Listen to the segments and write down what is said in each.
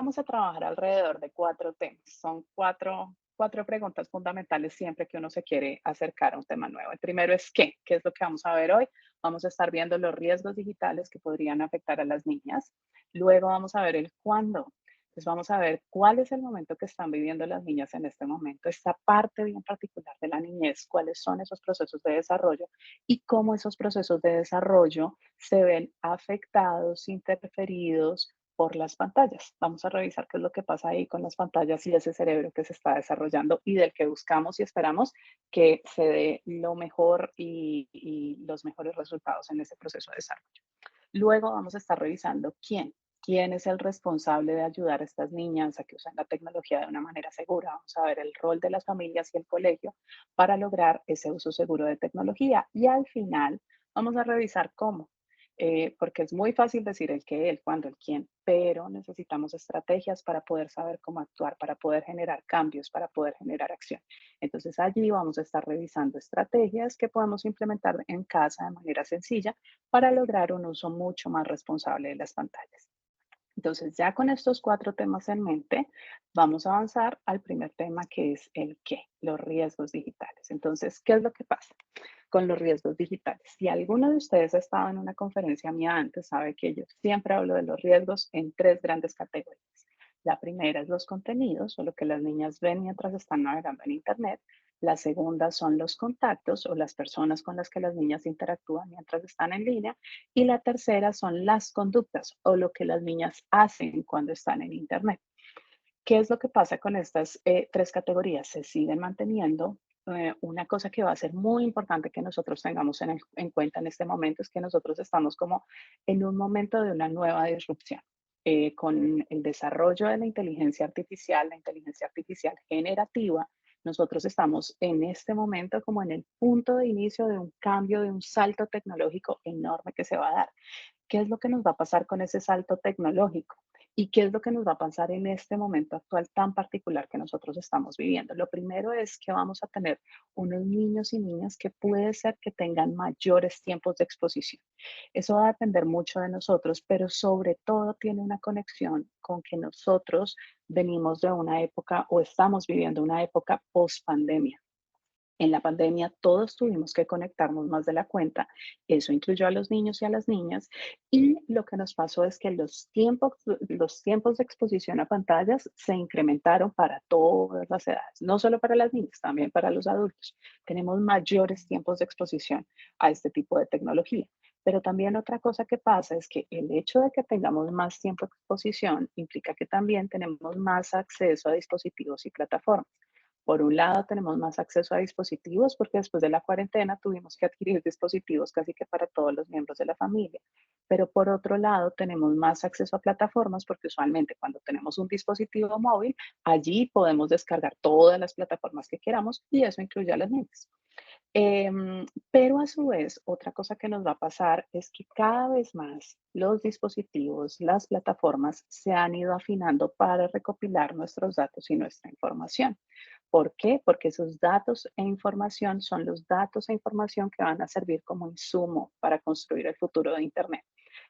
vamos a trabajar alrededor de 4 temas. Son cuatro preguntas fundamentales siempre que uno se quiere acercar a un tema nuevo. El primero es ¿qué? ¿Qué es lo que vamos a ver hoy? Vamos a estar viendo los riesgos digitales que podrían afectar a las niñas. Luego vamos a ver el cuándo. Entonces vamos a ver cuál es el momento que están viviendo las niñas en este momento, esta parte bien particular de la niñez, cuáles son esos procesos de desarrollo y cómo esos procesos de desarrollo se ven afectados, interferidos por las pantallas. Vamos a revisar qué es lo que pasa ahí con las pantallas y ese cerebro que se está desarrollando y del que buscamos y esperamos que se dé lo mejor y los mejores resultados en ese proceso de desarrollo. Luego vamos a estar revisando quién es el responsable de ayudar a estas niñas a que usen la tecnología de una manera segura. Vamos a ver el rol de las familias y el colegio para lograr ese uso seguro de tecnología. Y al final vamos a revisar cómo. Porque es muy fácil decir el qué, el cuándo, el quién, pero necesitamos estrategias para poder saber cómo actuar, para poder generar cambios, para poder generar acción. Entonces allí vamos a estar revisando estrategias que podemos implementar en casa de manera sencilla para lograr un uso mucho más responsable de las pantallas. Entonces, ya con estos 4 temas en mente, vamos a avanzar al primer tema que es el qué, los riesgos digitales. Entonces, ¿qué es lo que pasa con los riesgos digitales? Si alguno de ustedes ha estado en una conferencia mía antes, sabe que yo siempre hablo de los riesgos en 3 grandes categorías. La primera es los contenidos o lo que las niñas ven mientras están navegando en Internet. La segunda son los contactos o las personas con las que las niñas interactúan mientras están en línea. Y la tercera son las conductas o lo que las niñas hacen cuando están en Internet. ¿Qué es lo que pasa con estas 3 categorías? Se siguen manteniendo. Una cosa que va a ser muy importante que nosotros tengamos en cuenta en este momento es que nosotros estamos como en un momento de una nueva disrupción. Con el desarrollo de la inteligencia artificial generativa, nosotros estamos en este momento como en el punto de inicio de un cambio, de un salto tecnológico enorme que se va a dar. ¿Qué es lo que nos va a pasar con ese salto tecnológico? ¿Y qué es lo que nos va a pasar en este momento actual tan particular que nosotros estamos viviendo? Lo primero es que vamos a tener unos niños y niñas que puede ser que tengan mayores tiempos de exposición. Eso va a depender mucho de nosotros, pero sobre todo tiene una conexión con que nosotros venimos de una época o estamos viviendo una época post pandemia. En la pandemia todos tuvimos que conectarnos más de la cuenta, eso incluyó a los niños y a las niñas, y lo que nos pasó es que los tiempos de exposición a pantallas se incrementaron para todas las edades, no solo para las niñas, también para los adultos. Tenemos mayores tiempos de exposición a este tipo de tecnología. Pero también otra cosa que pasa es que el hecho de que tengamos más tiempo de exposición implica que también tenemos más acceso a dispositivos y plataformas. Por un lado, tenemos más acceso a dispositivos porque después de la cuarentena tuvimos que adquirir dispositivos casi que para todos los miembros de la familia. Pero por otro lado, tenemos más acceso a plataformas porque usualmente cuando tenemos un dispositivo móvil, allí podemos descargar todas las plataformas que queramos y eso incluye a las niñas. Pero a su vez, otra cosa que nos va a pasar es que cada vez más los dispositivos, las plataformas se han ido afinando para recopilar nuestros datos y nuestra información. ¿Por qué? Porque esos datos e información son los datos e información que van a servir como insumo para construir el futuro de Internet.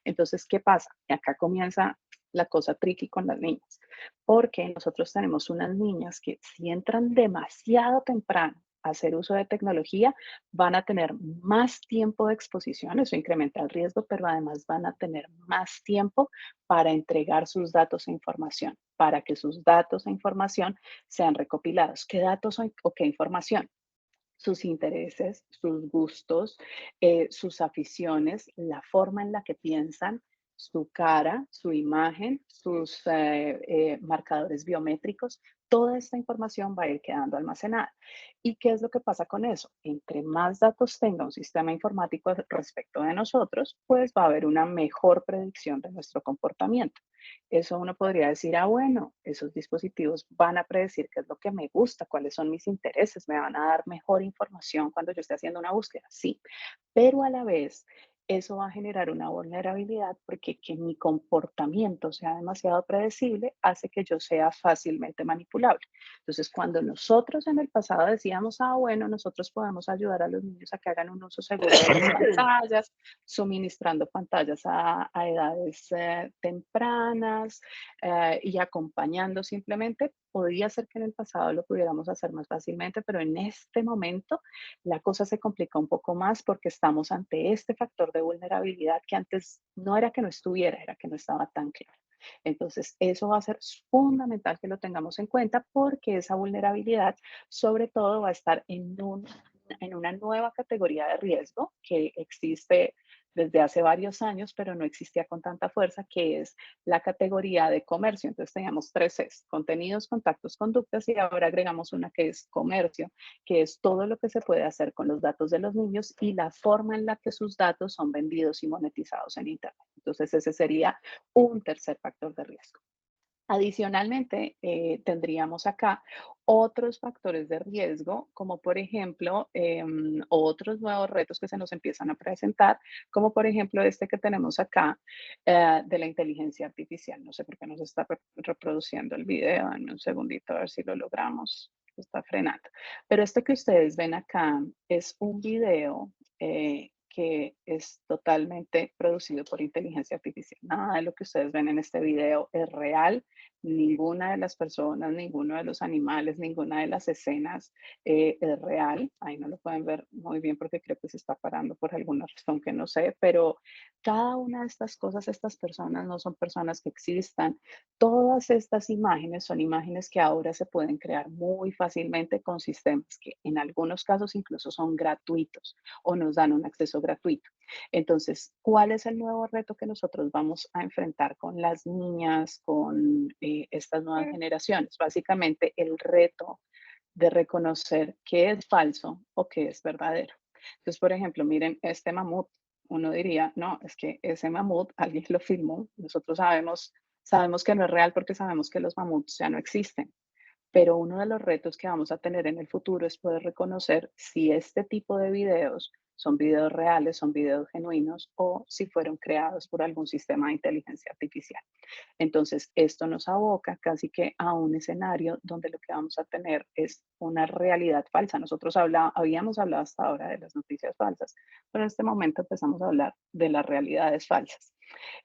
Entonces, ¿qué pasa? Y acá comienza la cosa tricky con las niñas, porque nosotros tenemos unas niñas que si entran demasiado temprano a hacer uso de tecnología, van a tener más tiempo de exposición, eso incrementa el riesgo, pero además van a tener más tiempo para entregar sus datos e información, para que sus datos e información sean recopilados. ¿Qué datos o qué información? Sus intereses, sus gustos, sus aficiones, la forma en la que piensan, su cara, su imagen, sus marcadores biométricos, toda esta información va a ir quedando almacenada. ¿Y qué es lo que pasa con eso? Entre más datos tenga un sistema informático respecto de nosotros, pues va a haber una mejor predicción de nuestro comportamiento. Eso uno podría decir, ah, bueno, esos dispositivos van a predecir qué es lo que me gusta, cuáles son mis intereses, me van a dar mejor información cuando yo esté haciendo una búsqueda, sí, pero a la vez eso va a generar una vulnerabilidad porque que mi comportamiento sea demasiado predecible hace que yo sea fácilmente manipulable. Entonces, cuando nosotros en el pasado decíamos, ah, bueno, nosotros podemos ayudar a los niños a que hagan un uso seguro de las pantallas, suministrando pantallas a edades tempranas y acompañando simplemente, podría ser que en el pasado lo pudiéramos hacer más fácilmente, pero en este momento la cosa se complica un poco más porque estamos ante este factor de vulnerabilidad que antes no era que no estuviera, era que no estaba tan claro. Entonces, eso va a ser fundamental que lo tengamos en cuenta porque esa vulnerabilidad, sobre todo, va a estar en una nueva categoría de riesgo que existe desde hace varios años, pero no existía con tanta fuerza, que es la categoría de comercio. Entonces teníamos tres Cs: contenidos, contactos, conductas, y ahora agregamos una que es comercio, que es todo lo que se puede hacer con los datos de los niños y la forma en la que sus datos son vendidos y monetizados en Internet. Entonces ese sería un tercer factor de riesgo. Adicionalmente, tendríamos acá otros factores de riesgo, como por ejemplo, otros nuevos retos que se nos empiezan a presentar, como por ejemplo este que tenemos acá de la inteligencia artificial. No sé por qué nos está reproduciendo el video. Dame un segundito a ver si lo logramos. Está frenando. Pero esto que ustedes ven acá es un video que es totalmente producido por inteligencia artificial. Nada de lo que ustedes ven en este video es real. Ninguna de las personas, ninguno de los animales, ninguna de las escenas es real. Ahí no lo pueden ver muy bien porque creo que se está parando por alguna razón que no sé, pero cada una de estas cosas, estas personas no son personas que existan. Todas estas imágenes son imágenes que ahora se pueden crear muy fácilmente con sistemas que en algunos casos incluso son gratuitos o nos dan un acceso gratuito. Entonces, ¿cuál es el nuevo reto que nosotros vamos a enfrentar con las niñas, con estas nuevas generaciones? Básicamente, el reto de reconocer qué es falso o qué es verdadero. Entonces, por ejemplo, miren este mamut. Uno diría, no, es que ese mamut alguien lo filmó. Nosotros sabemos que no es real porque sabemos que los mamuts ya no existen. Pero uno de los retos que vamos a tener en el futuro es poder reconocer si este tipo de videos son videos reales, son videos genuinos o si fueron creados por algún sistema de inteligencia artificial. Entonces, esto nos aboca casi que a un escenario donde lo que vamos a tener es una realidad falsa. Nosotros habíamos hablado hasta ahora de las noticias falsas, pero en este momento empezamos a hablar de las realidades falsas.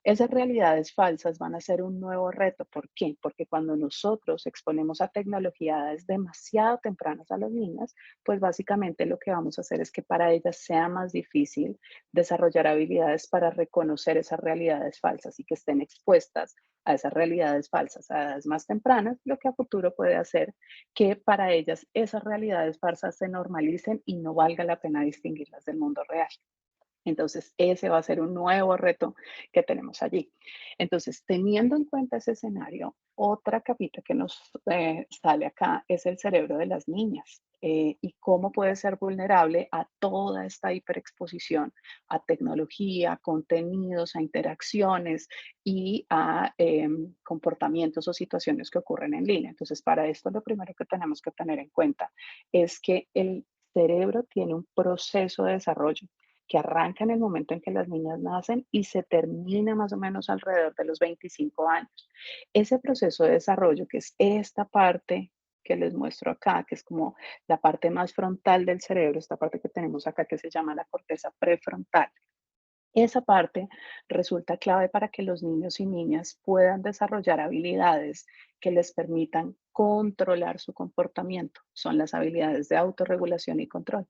Esas realidades falsas van a ser un nuevo reto. ¿Por qué? Porque cuando nosotros exponemos a tecnologías demasiado tempranas a las niñas, pues básicamente lo que vamos a hacer es que para ellas sea más difícil desarrollar habilidades para reconocer esas realidades falsas y que estén expuestas a esas realidades falsas a edades más tempranas, lo que a futuro puede hacer que para ellas esas realidades falsas se normalicen y no valga la pena distinguirlas del mundo real. Entonces, ese va a ser un nuevo reto que tenemos allí. Entonces, teniendo en cuenta ese escenario, otra capita que nos sale acá es el cerebro de las niñas y cómo puede ser vulnerable a toda esta hiperexposición a tecnología, a contenidos, a interacciones y a comportamientos o situaciones que ocurren en línea. Entonces, para esto lo primero que tenemos que tener en cuenta es que el cerebro tiene un proceso de desarrollo que arranca en el momento en que las niñas nacen y se termina más o menos alrededor de los 25 años. Ese proceso de desarrollo, que es esta parte que les muestro acá, que es como la parte más frontal del cerebro, esta parte que tenemos acá que se llama la corteza prefrontal. Esa parte resulta clave para que los niños y niñas puedan desarrollar habilidades que les permitan controlar su comportamiento. Son las habilidades de autorregulación y control.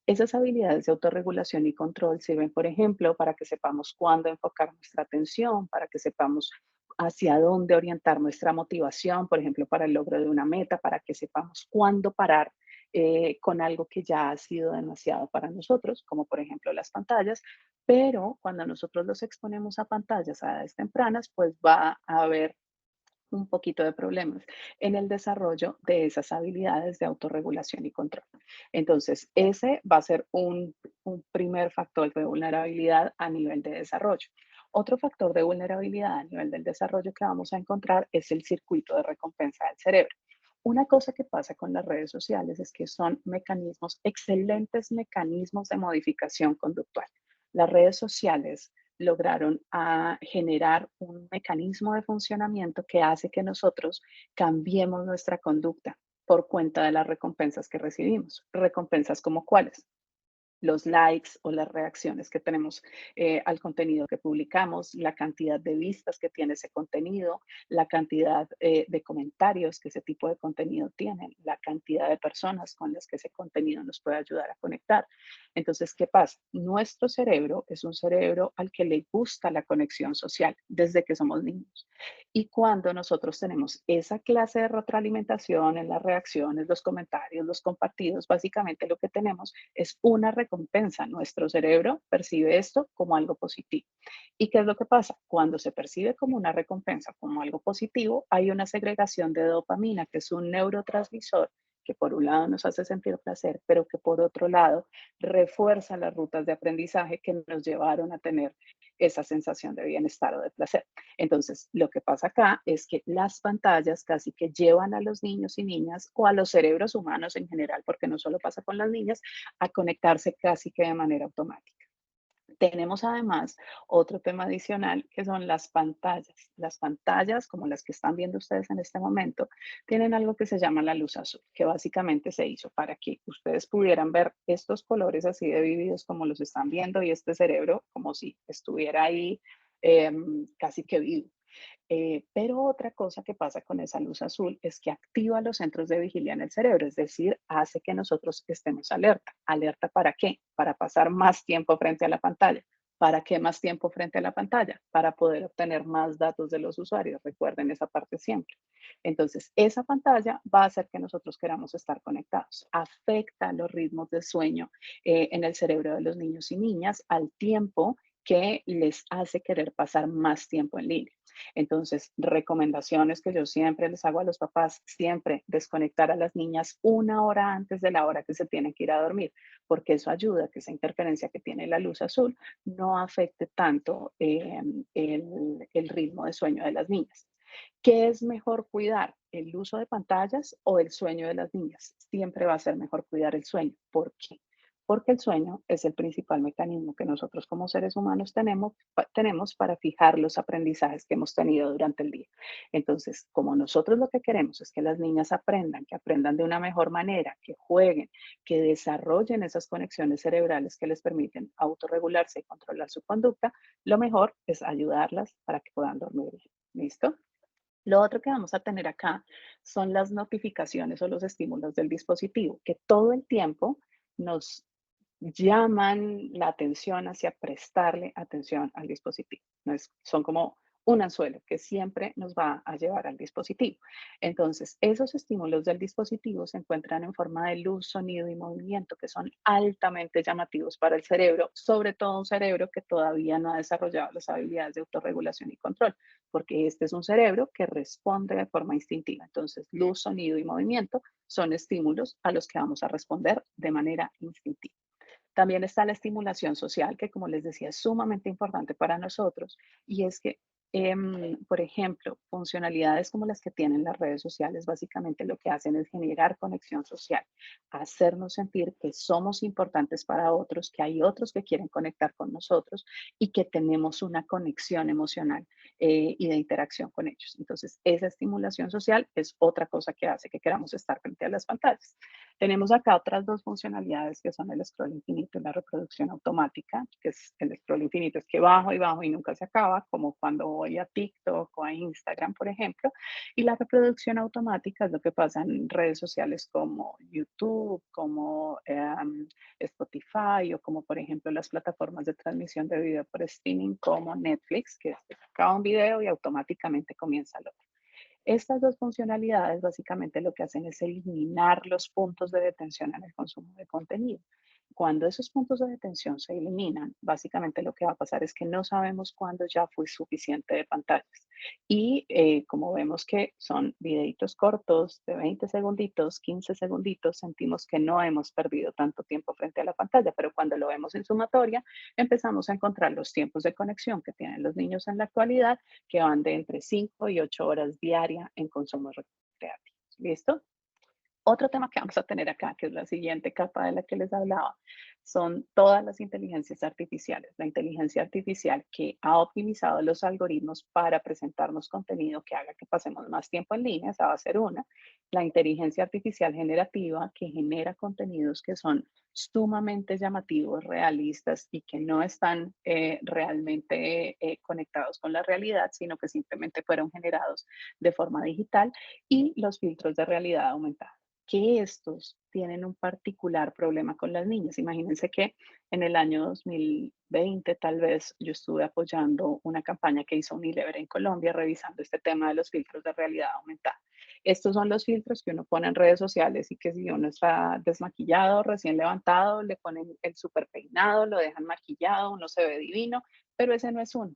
Esas habilidades de autorregulación y control sirven, por ejemplo, para que sepamos cuándo enfocar nuestra atención, para que sepamos hacia dónde orientar nuestra motivación, por ejemplo, para el logro de una meta, para que sepamos cuándo parar con algo que ya ha sido demasiado para nosotros, como por ejemplo las pantallas, pero cuando nosotros los exponemos a pantallas a edades tempranas, pues va a haber un poquito de problemas en el desarrollo de esas habilidades de autorregulación y control. Entonces, ese va a ser un primer factor de vulnerabilidad a nivel de desarrollo. Otro factor de vulnerabilidad a nivel del desarrollo que vamos a encontrar es el circuito de recompensa del cerebro. Una cosa que pasa con las redes sociales es que son mecanismos, excelentes mecanismos de modificación conductual. Las redes sociales lograron generar un mecanismo de funcionamiento que hace que nosotros cambiemos nuestra conducta por cuenta de las recompensas que recibimos. Recompensas como cuáles: los likes o las reacciones que tenemos al contenido que publicamos, la cantidad de vistas que tiene ese contenido, la cantidad de comentarios que ese tipo de contenido tiene, la cantidad de personas con las que ese contenido nos puede ayudar a conectar. Entonces, ¿qué pasa? Nuestro cerebro es un cerebro al que le gusta la conexión social desde que somos niños. Y cuando nosotros tenemos esa clase de retroalimentación en las reacciones, los comentarios, los compartidos, básicamente lo que tenemos es una recompensa. Nuestro cerebro percibe esto como algo positivo. ¿Y qué es lo que pasa? Cuando se percibe como una recompensa, como algo positivo, hay una segregación de dopamina, que es un neurotransmisor que por un lado nos hace sentir placer, pero que por otro lado refuerza las rutas de aprendizaje que nos llevaron a tener esa sensación de bienestar o de placer. Entonces, lo que pasa acá es que las pantallas casi que llevan a los niños y niñas o a los cerebros humanos en general, porque no solo pasa con las niñas, a conectarse casi que de manera automática. Tenemos además otro tema adicional que son las pantallas. Las pantallas, como las que están viendo ustedes en este momento, tienen algo que se llama la luz azul, que básicamente se hizo para que ustedes pudieran ver estos colores así de vívidos como los están viendo y este cerebro como si estuviera ahí casi que vivo. Pero otra cosa que pasa con esa luz azul es que activa los centros de vigilia en el cerebro, es decir, hace que nosotros estemos alerta. ¿Alerta para qué? Para pasar más tiempo frente a la pantalla. ¿Para qué más tiempo frente a la pantalla? Para poder obtener más datos de los usuarios. Recuerden esa parte siempre. Entonces, esa pantalla va a hacer que nosotros queramos estar conectados. Afecta los ritmos de sueño en el cerebro de los niños y niñas al tiempo que les hace querer pasar más tiempo en línea. Entonces, recomendaciones que yo siempre les hago a los papás, siempre desconectar a las niñas una hora antes de la hora que se tienen que ir a dormir, porque eso ayuda a que esa interferencia que tiene la luz azul no afecte tanto el ritmo de sueño de las niñas. ¿Qué es mejor cuidar? ¿El uso de pantallas o el sueño de las niñas? Siempre va a ser mejor cuidar el sueño. ¿Por qué? Porque el sueño es el principal mecanismo que nosotros como seres humanos tenemos para fijar los aprendizajes que hemos tenido durante el día. Entonces, como nosotros lo que queremos es que las niñas aprendan, que aprendan de una mejor manera, que jueguen, que desarrollen esas conexiones cerebrales que les permiten autorregularse y controlar su conducta, lo mejor es ayudarlas para que puedan dormir bien. ¿Listo? Lo otro que vamos a tener acá son las notificaciones o los estímulos del dispositivo, que todo el tiempo nos llaman la atención hacia prestarle atención al dispositivo. No es, son como un anzuelo que siempre nos va a llevar al dispositivo. Entonces, esos estímulos del dispositivo se encuentran en forma de luz, sonido y movimiento que son altamente llamativos para el cerebro, sobre todo un cerebro que todavía no ha desarrollado las habilidades de autorregulación y control, porque este es un cerebro que responde de forma instintiva. Entonces, luz, sonido y movimiento son estímulos a los que vamos a responder de manera instintiva. También está la estimulación social, que como les decía, es sumamente importante para nosotros, y es que, por ejemplo, funcionalidades como las que tienen las redes sociales, básicamente lo que hacen es generar conexión social, hacernos sentir que somos importantes para otros, que hay otros que quieren conectar con nosotros y que tenemos una conexión emocional y de interacción con ellos. Entonces, esa estimulación social es otra cosa que hace que queramos estar frente a las pantallas. Tenemos acá otras dos funcionalidades que son el scroll infinito y la reproducción automática, que es el scroll infinito, es que bajo y bajo y nunca se acaba, como cuando voy a TikTok o a Instagram, por ejemplo. Y la reproducción automática es lo que pasa en redes sociales como YouTube, como Spotify o como, por ejemplo, las plataformas de transmisión de video por streaming como Netflix, que se acaba un video y automáticamente comienza el otro. Estas dos funcionalidades básicamente lo que hacen es eliminar los puntos de detención en el consumo de contenido. Cuando esos puntos de detención se eliminan, básicamente lo que va a pasar es que no sabemos cuándo ya fue suficiente de pantallas. Y como vemos que son videitos cortos de 20 segunditos, 15 segunditos, sentimos que no hemos perdido tanto tiempo frente a la pantalla, pero cuando lo vemos en sumatoria, empezamos a encontrar los tiempos de conexión que tienen los niños en la actualidad, que van de entre 5 y 8 horas diaria en consumos recreativos. ¿Listo? Otro tema que vamos a tener acá, que es la siguiente capa de la que les hablaba, son todas las inteligencias artificiales. La inteligencia artificial que ha optimizado los algoritmos para presentarnos contenido que haga que pasemos más tiempo en línea, esa va a ser una. La inteligencia artificial generativa que genera contenidos que son sumamente llamativos, realistas y que no están realmente conectados con la realidad, sino que simplemente fueron generados de forma digital, y los filtros de realidad aumentada, que estos tienen un particular problema con las niñas. Imagínense que en el año 2020 tal vez yo estuve apoyando una campaña que hizo Unilever en Colombia revisando este tema de los filtros de realidad aumentada. Estos son los filtros que uno pone en redes sociales y que si uno está desmaquillado, recién levantado, le ponen el super peinado, lo dejan maquillado, uno se ve divino, pero ese no es uno.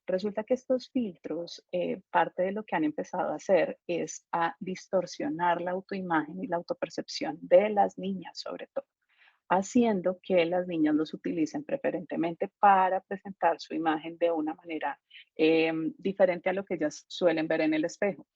Resulta que estos filtros, parte de lo que han empezado a hacer es a distorsionar la autoimagen y la autopercepción de las niñas, sobre todo, haciendo que las niñas los utilicen preferentemente para presentar su imagen de una manera diferente a lo que ellas suelen ver en el espejo.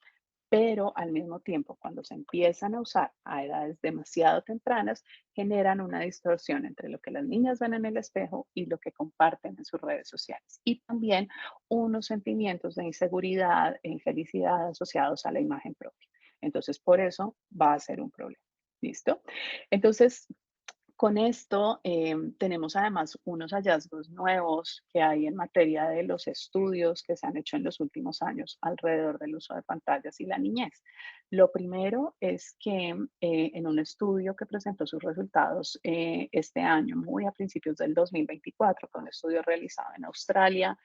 Pero al mismo tiempo, cuando se empiezan a usar a edades demasiado tempranas, generan una distorsión entre lo que las niñas ven en el espejo y lo que comparten en sus redes sociales. Y también unos sentimientos de inseguridad e infelicidad asociados a la imagen propia. Entonces, por eso va a ser un problema. ¿Listo? Entonces, con esto tenemos además unos hallazgos nuevos que hay en materia de los estudios que se han hecho en los últimos años alrededor del uso de pantallas y la niñez. Lo primero es que en un estudio que presentó sus resultados este año, muy a principios del 2024, con un estudio realizado en Australia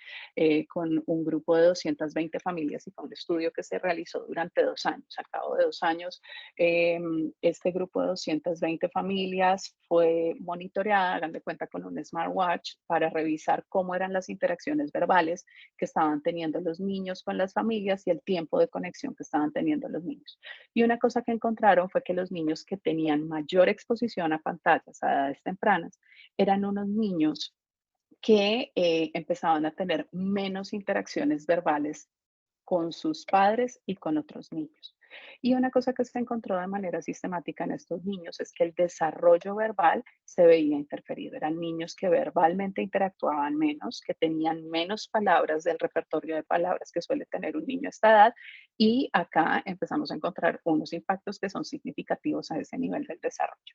con un grupo de 220 familias, y fue un estudio que se realizó durante 2 años. Al cabo de 2 años, este grupo de 220 familias fue monitoreada, hagan de cuenta, con un smartwatch para revisar cómo eran las interacciones verbales que estaban teniendo los niños con las familias y el tiempo de conexión que estaban teniendo los niños. Y una cosa que encontraron fue que los niños que tenían mayor exposición a pantallas a edades tempranas eran unos niños que empezaban a tener menos interacciones verbales con sus padres y con otros niños. Y una cosa que se encontró de manera sistemática en estos niños es que el desarrollo verbal se veía interferido. Eran niños que verbalmente interactuaban menos, que tenían menos palabras del repertorio de palabras que suele tener un niño a esta edad. Y acá empezamos a encontrar unos impactos que son significativos a ese nivel del desarrollo.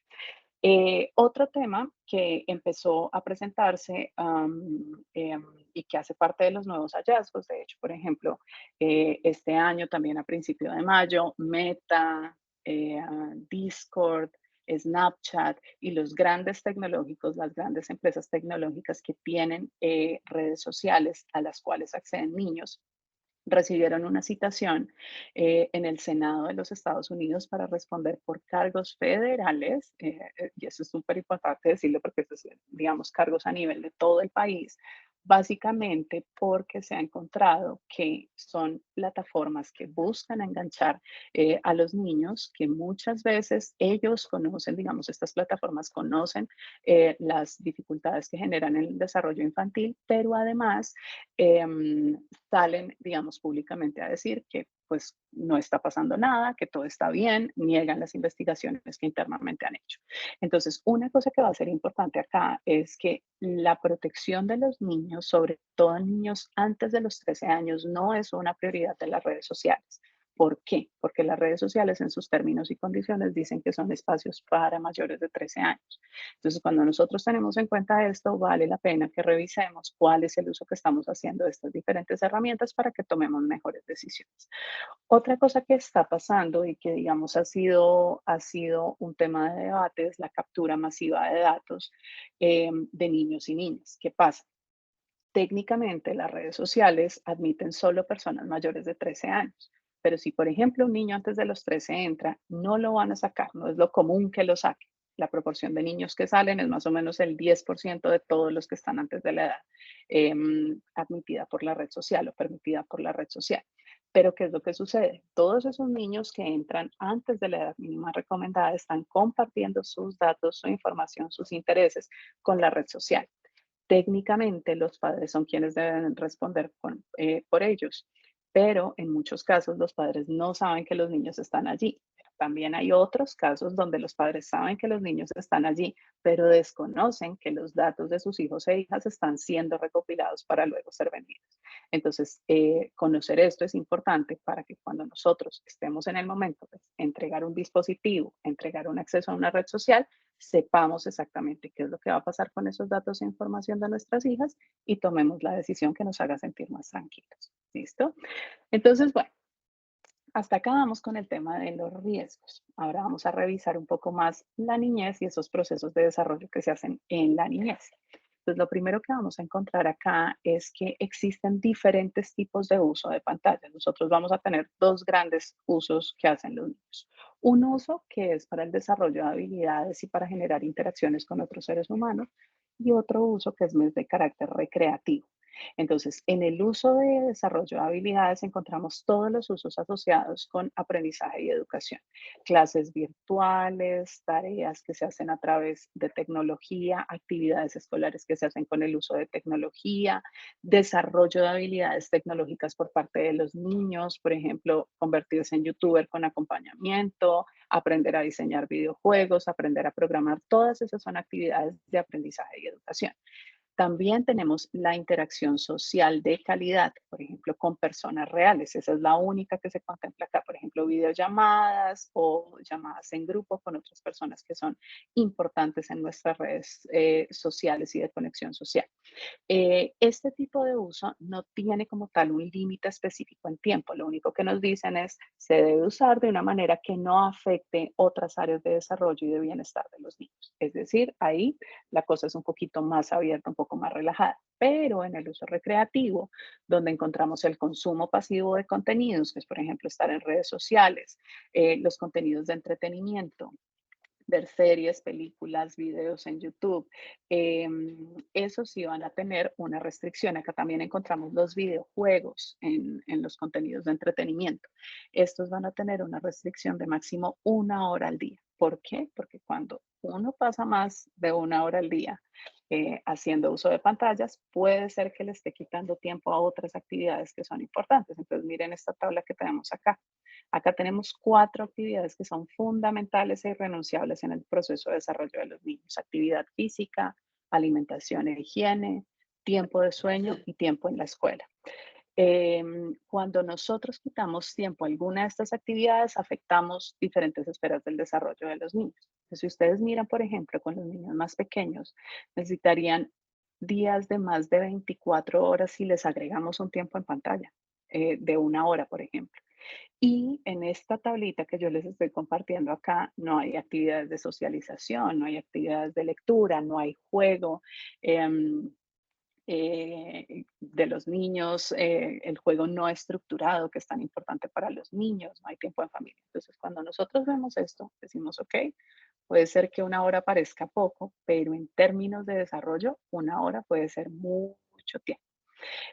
Otro tema que empezó a presentarse y que hace parte de los nuevos hallazgos, de hecho, por ejemplo, este año, también a principio de mayo, Meta, Discord, Snapchat y los grandes tecnológicos, las grandes empresas tecnológicas que tienen redes sociales a las cuales acceden niños, recibieron una citación en el Senado de los Estados Unidos para responder por cargos federales, y eso es súper importante decirlo porque estos, digamos, cargos a nivel de todo el país, básicamente porque se ha encontrado que son plataformas que buscan enganchar a los niños, que muchas veces ellos conocen, digamos, estas plataformas conocen las dificultades que generan en el desarrollo infantil, pero además salen, digamos, públicamente a decir que pues no está pasando nada, que todo está bien, niegan las investigaciones que internamente han hecho. Entonces, una cosa que va a ser importante acá es que la protección de los niños, sobre todo niños antes de los 13 años, no es una prioridad de las redes sociales. ¿Por qué? Porque las redes sociales en sus términos y condiciones dicen que son espacios para mayores de 13 años. Entonces, cuando nosotros tenemos en cuenta esto, vale la pena que revisemos cuál es el uso que estamos haciendo de estas diferentes herramientas para que tomemos mejores decisiones. Otra cosa que está pasando y que, digamos, ha sido un tema de debate es la captura masiva de datos de niños y niñas. ¿Qué pasa? Técnicamente, las redes sociales admiten solo personas mayores de 13 años, pero si, por ejemplo, un niño antes de los 13 entra, no lo van a sacar, no es lo común que lo saquen. La proporción de niños que salen es más o menos el 10% de todos los que están antes de la edad admitida por la red social o permitida por la red social. Pero, ¿qué es lo que sucede? Todos esos niños que entran antes de la edad mínima recomendada están compartiendo sus datos, su información, sus intereses con la red social. Técnicamente, los padres son quienes deben responder por ellos, pero en muchos casos los padres no saben que los niños están allí. También hay otros casos donde los padres saben que los niños están allí, pero desconocen que los datos de sus hijos e hijas están siendo recopilados para luego ser vendidos. Entonces, conocer esto es importante para que cuando nosotros estemos en el momento de entregar un dispositivo, entregar un acceso a una red social, sepamos exactamente qué es lo que va a pasar con esos datos e información de nuestras hijas y tomemos la decisión que nos haga sentir más tranquilos. ¿Listo? Entonces, bueno, hasta acá vamos con el tema de los riesgos. Ahora vamos a revisar un poco más la niñez y esos procesos de desarrollo que se hacen en la niñez. Entonces, lo primero que vamos a encontrar acá es que existen diferentes tipos de uso de pantalla. Nosotros vamos a tener dos grandes usos que hacen los niños. Un uso que es para el desarrollo de habilidades y para generar interacciones con otros seres humanos y otro uso que es más de carácter recreativo. Entonces, en el uso de desarrollo de habilidades encontramos todos los usos asociados con aprendizaje y educación. Clases virtuales, tareas que se hacen a través de tecnología, actividades escolares que se hacen con el uso de tecnología, desarrollo de habilidades tecnológicas por parte de los niños, por ejemplo, convertirse en youtuber con acompañamiento, aprender a diseñar videojuegos, aprender a programar, todas esas son actividades de aprendizaje y educación. También tenemos la interacción social de calidad, por ejemplo, con personas reales. Esa es la única que se contempla acá, por ejemplo, videollamadas o llamadas en grupo con otras personas que son importantes en nuestras redes sociales y de conexión social. Este tipo de uso no tiene como tal un límite específico en tiempo. Lo único que nos dicen es se debe usar de una manera que no afecte otras áreas de desarrollo y de bienestar de los niños. Es decir, ahí la cosa es un poquito más abierta, un poco más relajada. Pero en el uso recreativo, donde encontramos el consumo pasivo de contenidos, que es por ejemplo estar en redes sociales, los contenidos de entretenimiento, ver series, películas, videos en YouTube. Esos sí van a tener una restricción. Acá también encontramos los videojuegos en los contenidos de entretenimiento. Estos van a tener una restricción de máximo 1 hora al día. ¿Por qué? Porque cuando uno pasa más de 1 hora al día haciendo uso de pantallas, puede ser que le esté quitando tiempo a otras actividades que son importantes. Entonces, miren esta tabla que tenemos acá. Acá tenemos 4 actividades que son fundamentales e irrenunciables en el proceso de desarrollo de los niños. Actividad física, alimentación e higiene, tiempo de sueño y tiempo en la escuela. Cuando nosotros quitamos tiempo a alguna de estas actividades, afectamos diferentes esferas del desarrollo de los niños. Entonces, si ustedes miran, por ejemplo, con los niños más pequeños, necesitarían días de más de 24 horas si les agregamos un tiempo en pantalla, de 1 hora, por ejemplo. Y en esta tablita que yo les estoy compartiendo acá, no hay actividades de socialización, no hay actividades de lectura, no hay juego de los niños, el juego no estructurado, que es tan importante para los niños, no hay tiempo en familia. Entonces, cuando nosotros vemos esto, decimos, ok, puede ser que 1 hora parezca poco, pero en términos de desarrollo, 1 hora puede ser mucho tiempo.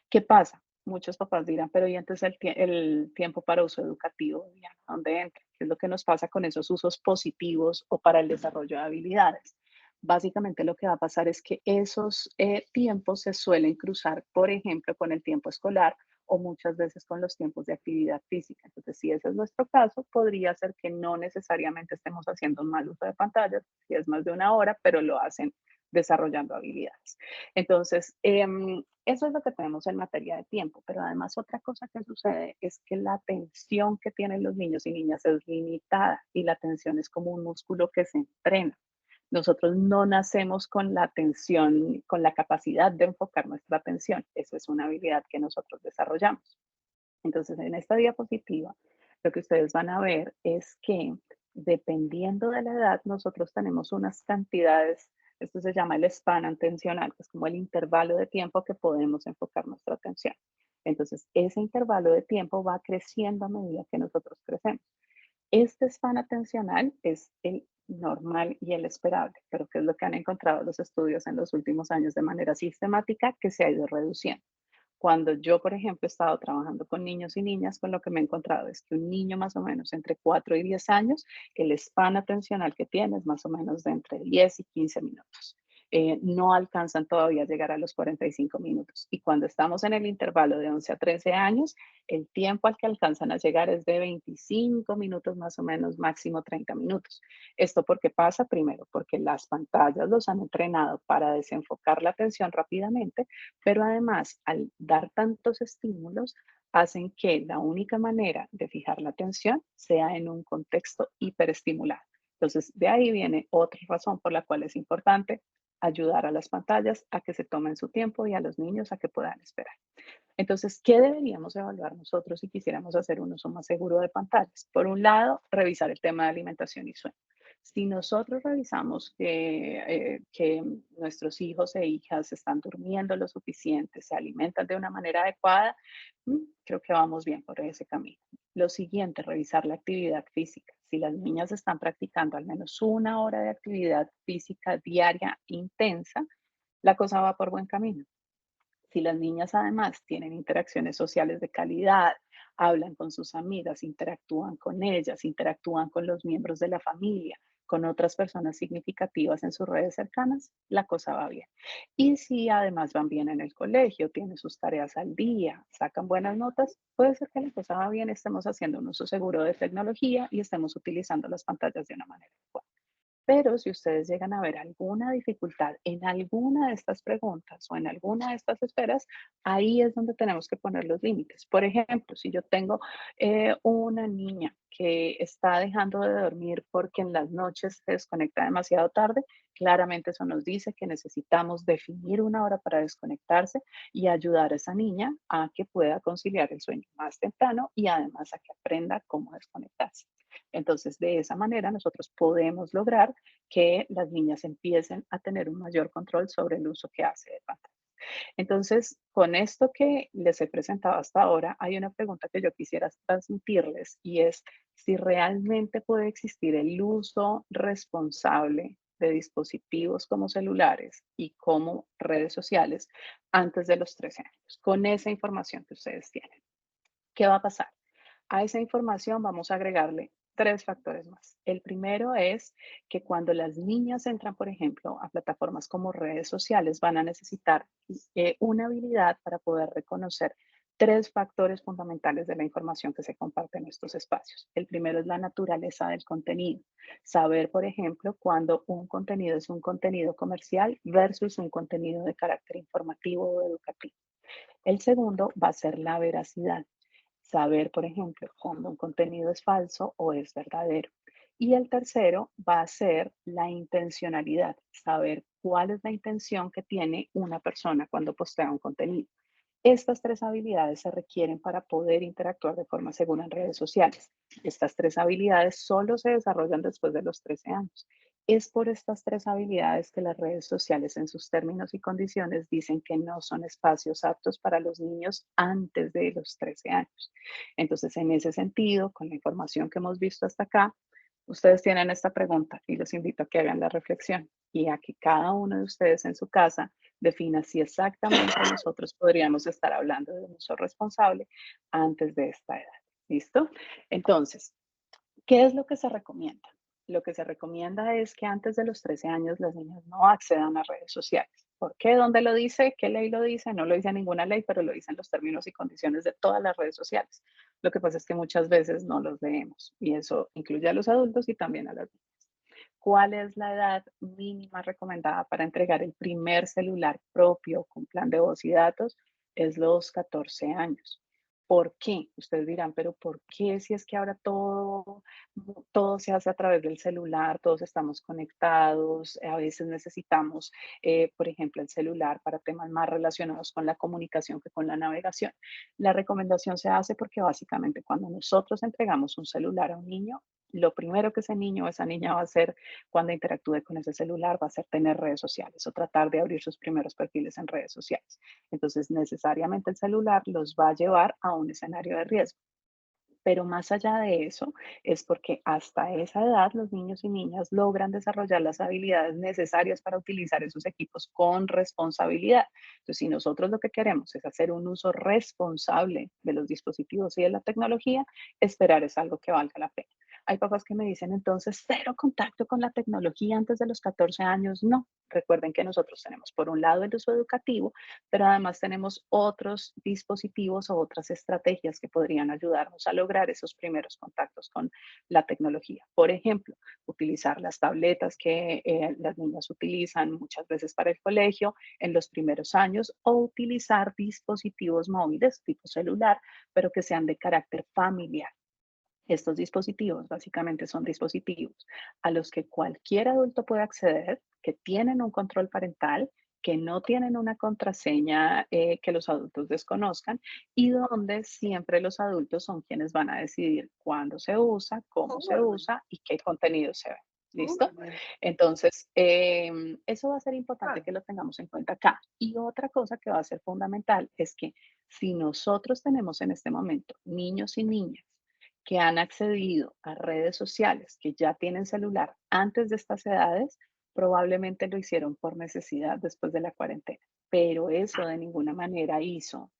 ¿Qué pasa? Muchos papás dirán, pero ¿y antes el tiempo para uso educativo, Diana, dónde entra? ¿Qué es lo que nos pasa con esos usos positivos o para el desarrollo de habilidades? Básicamente lo que va a pasar es que esos tiempos se suelen cruzar, por ejemplo, con el tiempo escolar o muchas veces con los tiempos de actividad física. Entonces, si ese es nuestro caso, podría ser que no necesariamente estemos haciendo un mal uso de pantallas, si es más de 1 hora, pero lo hacen desarrollando habilidades. Entonces, eso es lo que tenemos en materia de tiempo, pero además otra cosa que sucede es que la atención que tienen los niños y niñas es limitada y la atención es como un músculo que se entrena. Nosotros no nacemos con la atención, con la capacidad de enfocar nuestra atención. Eso es una habilidad que nosotros desarrollamos. Entonces, en esta diapositiva, lo que ustedes van a ver es que dependiendo de la edad, nosotros tenemos unas cantidades, esto se llama el span atencional, que es como el intervalo de tiempo que podemos enfocar nuestra atención. Entonces, ese intervalo de tiempo va creciendo a medida que nosotros crecemos. Este span atencional es el normal y el esperable, pero ¿qué es lo que han encontrado los estudios en los últimos años de manera sistemática? Que se ha ido reduciendo. Cuando yo, por ejemplo, he estado trabajando con niños y niñas, con lo que me he encontrado es que un niño más o menos entre 4 y 10 años, el span atencional que tiene es más o menos de entre 10 y 15 minutos. no alcanzan todavía a llegar a los 45 minutos. Y cuando estamos en el intervalo de 11 a 13 años, el tiempo al que alcanzan a llegar es de 25 minutos más o menos, máximo 30 minutos. ¿Esto por qué pasa? Primero, porque las pantallas los han entrenado para desenfocar la atención rápidamente, pero además, al dar tantos estímulos, hacen que la única manera de fijar la atención sea en un contexto hiperestimulado. Entonces, de ahí viene otra razón por la cual es importante ayudar a las pantallas a que se tomen su tiempo y a los niños a que puedan esperar. Entonces, ¿qué deberíamos evaluar nosotros si quisiéramos hacer un uso más seguro de pantallas? Por un lado, revisar el tema de alimentación y sueño. Si nosotros revisamos que nuestros hijos e hijas están durmiendo lo suficiente, se alimentan de una manera adecuada, creo que vamos bien por ese camino. Lo siguiente, revisar la actividad física. Si las niñas están practicando al menos 1 hora de actividad física diaria intensa, la cosa va por buen camino. Si las niñas además tienen interacciones sociales de calidad, hablan con sus amigas, interactúan con ellas, interactúan con los miembros de la familia, con otras personas significativas en sus redes cercanas, la cosa va bien. Y si además van bien en el colegio, tienen sus tareas al día, sacan buenas notas, puede ser que la cosa va bien, estemos haciendo un uso seguro de tecnología y estemos utilizando las pantallas de una manera adecuada. Pero si ustedes llegan a ver alguna dificultad en alguna de estas preguntas o en alguna de estas esferas, ahí es donde tenemos que poner los límites. Por ejemplo, si yo tengo una niña que está dejando de dormir porque en las noches se desconecta demasiado tarde, claramente eso nos dice que necesitamos definir una hora para desconectarse y ayudar a esa niña a que pueda conciliar el sueño más temprano y además a que aprenda cómo desconectarse. Entonces, de esa manera nosotros podemos lograr que las niñas empiecen a tener un mayor control sobre el uso que hace de pantalla. Entonces, con esto que les he presentado hasta ahora, hay una pregunta que yo quisiera transmitirles y es si realmente puede existir el uso responsable de dispositivos como celulares y como redes sociales antes de los 13 años, con esa información que ustedes tienen. ¿Qué va a pasar? A esa información vamos a agregarle 3 factores más. El primero es que cuando las niñas entran, por ejemplo, a plataformas como redes sociales, van a necesitar una habilidad para poder reconocer 3 factores fundamentales de la información que se comparte en estos espacios. El primero es la naturaleza del contenido. Saber, por ejemplo, cuando un contenido es un contenido comercial versus un contenido de carácter informativo o educativo. El segundo va a ser la veracidad. Saber, por ejemplo, cuando un contenido es falso o es verdadero. Y el tercero va a ser la intencionalidad, saber cuál es la intención que tiene una persona cuando postea un contenido. Estas 3 habilidades se requieren para poder interactuar de forma segura en redes sociales. Estas 3 habilidades solo se desarrollan después de los 13 años. Es por estas 3 habilidades que las redes sociales en sus términos y condiciones dicen que no son espacios aptos para los niños antes de los 13 años. Entonces, en ese sentido, con la información que hemos visto hasta acá, ustedes tienen esta pregunta y los invito a que hagan la reflexión y a que cada uno de ustedes en su casa defina si exactamente nosotros podríamos estar hablando de un uso responsable antes de esta edad. ¿Listo? Entonces, ¿qué es lo que se recomienda? Lo que se recomienda es que antes de los 13 años las niñas no accedan a redes sociales. ¿Por qué? ¿Dónde lo dice? ¿Qué ley lo dice? No lo dice ninguna ley, pero lo dicen los términos y condiciones de todas las redes sociales. Lo que pasa es que muchas veces no los leemos y eso incluye a los adultos y también a las niñas. ¿Cuál es la edad mínima recomendada para entregar el primer celular propio con plan de voz y datos? Es los 14 años. ¿Por qué? Ustedes dirán, pero ¿por qué si es que ahora todo se hace a través del celular, todos estamos conectados, a veces necesitamos, por ejemplo, el celular para temas más relacionados con la comunicación que con la navegación? La recomendación se hace porque básicamente cuando nosotros entregamos un celular a un niño, lo primero que ese niño o esa niña va a hacer cuando interactúe con ese celular va a ser tener redes sociales o tratar de abrir sus primeros perfiles en redes sociales. Entonces, necesariamente el celular los va a llevar a un escenario de riesgo. Pero más allá de eso, es porque hasta esa edad los niños y niñas logran desarrollar las habilidades necesarias para utilizar esos equipos con responsabilidad. Entonces, si nosotros lo que queremos es hacer un uso responsable de los dispositivos y de la tecnología, esperar es algo que valga la pena. Hay papás que me dicen, entonces, cero contacto con la tecnología antes de los 14 años. No, recuerden que nosotros tenemos por un lado el uso educativo, pero además tenemos otros dispositivos o otras estrategias que podrían ayudarnos a lograr esos primeros contactos con la tecnología. Por ejemplo, utilizar las tabletas que las niñas utilizan muchas veces para el colegio en los primeros años o utilizar dispositivos móviles tipo celular, pero que sean de carácter familiar. Estos dispositivos básicamente son dispositivos a los que cualquier adulto puede acceder, que tienen un control parental, que no tienen una contraseña que los adultos desconozcan y donde siempre los adultos son quienes van a decidir cuándo se usa, cómo se usa y qué contenido se ve. ¿Listo? Entonces, eso va a ser importante que lo tengamos en cuenta acá. Y otra cosa que va a ser fundamental es que si nosotros tenemos en este momento niños y niñas que han accedido a redes sociales, que ya tienen celular antes de estas edades, probablemente lo hicieron por necesidad después de la cuarentena. Pero eso de ninguna manera hizo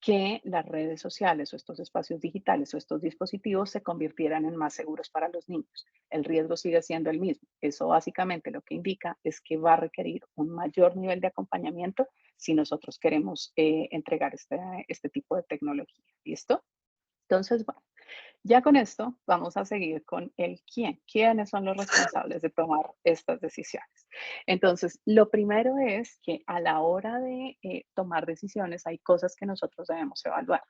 que las redes sociales o estos espacios digitales o estos dispositivos se convirtieran en más seguros para los niños. El riesgo sigue siendo el mismo. Eso básicamente lo que indica es que va a requerir un mayor nivel de acompañamiento si nosotros queremos entregar este tipo de tecnología. ¿Listo? Entonces, bueno, ya con esto vamos a seguir con el quién. ¿Quiénes son los responsables de tomar estas decisiones? Entonces, lo primero es que a la hora de tomar decisiones hay cosas que nosotros debemos evaluar.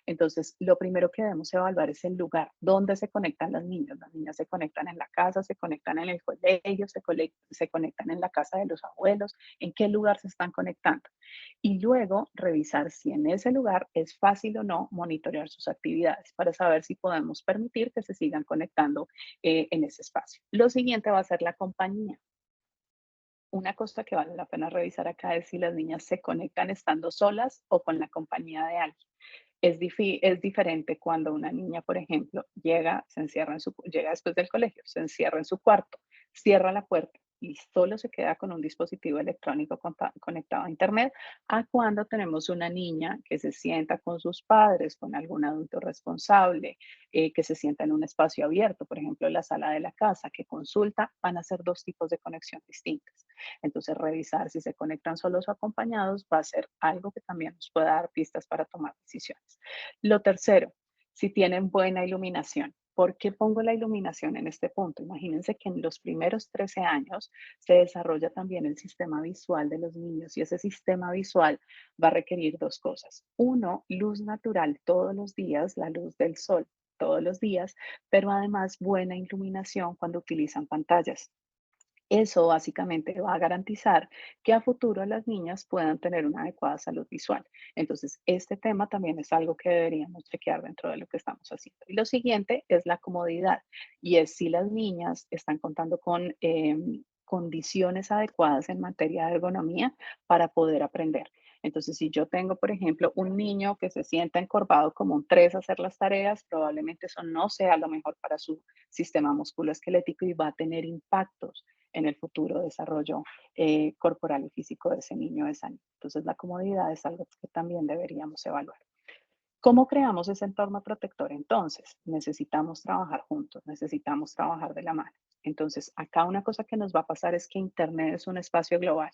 Entonces, lo primero que debemos evaluar es el lugar donde se conectan las niñas. Las niñas se conectan en la casa, se conectan en el colegio, se conectan en la casa de los abuelos, en qué lugar se están conectando y luego revisar si en ese lugar es fácil o no monitorear sus actividades para saber si podemos permitir que se sigan conectando en ese espacio. Lo siguiente va a ser la compañía. Una cosa que vale la pena revisar acá es si las niñas se conectan estando solas o con la compañía de alguien. Es diferente cuando una niña, por ejemplo, llega después del colegio, se encierra en su cuarto, cierra la puerta y solo se queda con un dispositivo electrónico conectado a Internet, a cuando tenemos una niña que se sienta con sus padres, con algún adulto responsable, que se sienta en un espacio abierto, por ejemplo, en la sala de la casa, que consulta, van a ser dos tipos de conexión distintas. Entonces, revisar si se conectan solos o acompañados va a ser algo que también nos puede dar pistas para tomar decisiones. Lo tercero, si tienen buena iluminación. ¿Por qué pongo la iluminación en este punto? Imagínense que en los primeros 13 años se desarrolla también el sistema visual de los niños y ese sistema visual va a requerir dos cosas. Uno, luz natural todos los días, la luz del sol todos los días, pero además buena iluminación cuando utilizan pantallas. Eso básicamente va a garantizar que a futuro las niñas puedan tener una adecuada salud visual. Entonces, este tema también es algo que deberíamos chequear dentro de lo que estamos haciendo. Y lo siguiente es la comodidad, y es si las niñas están contando con condiciones adecuadas en materia de ergonomía para poder aprender. Entonces, si yo tengo, por ejemplo, un niño que se sienta encorvado como un 3 a hacer las tareas, probablemente eso no sea lo mejor para su sistema musculoesquelético y va a tener impactos en el futuro desarrollo corporal y físico de ese niño o de esa niña. Entonces, la comodidad es algo que también deberíamos evaluar. ¿Cómo creamos ese entorno protector? Entonces, necesitamos trabajar juntos, necesitamos trabajar de la mano. Entonces, acá una cosa que nos va a pasar es que Internet es un espacio global.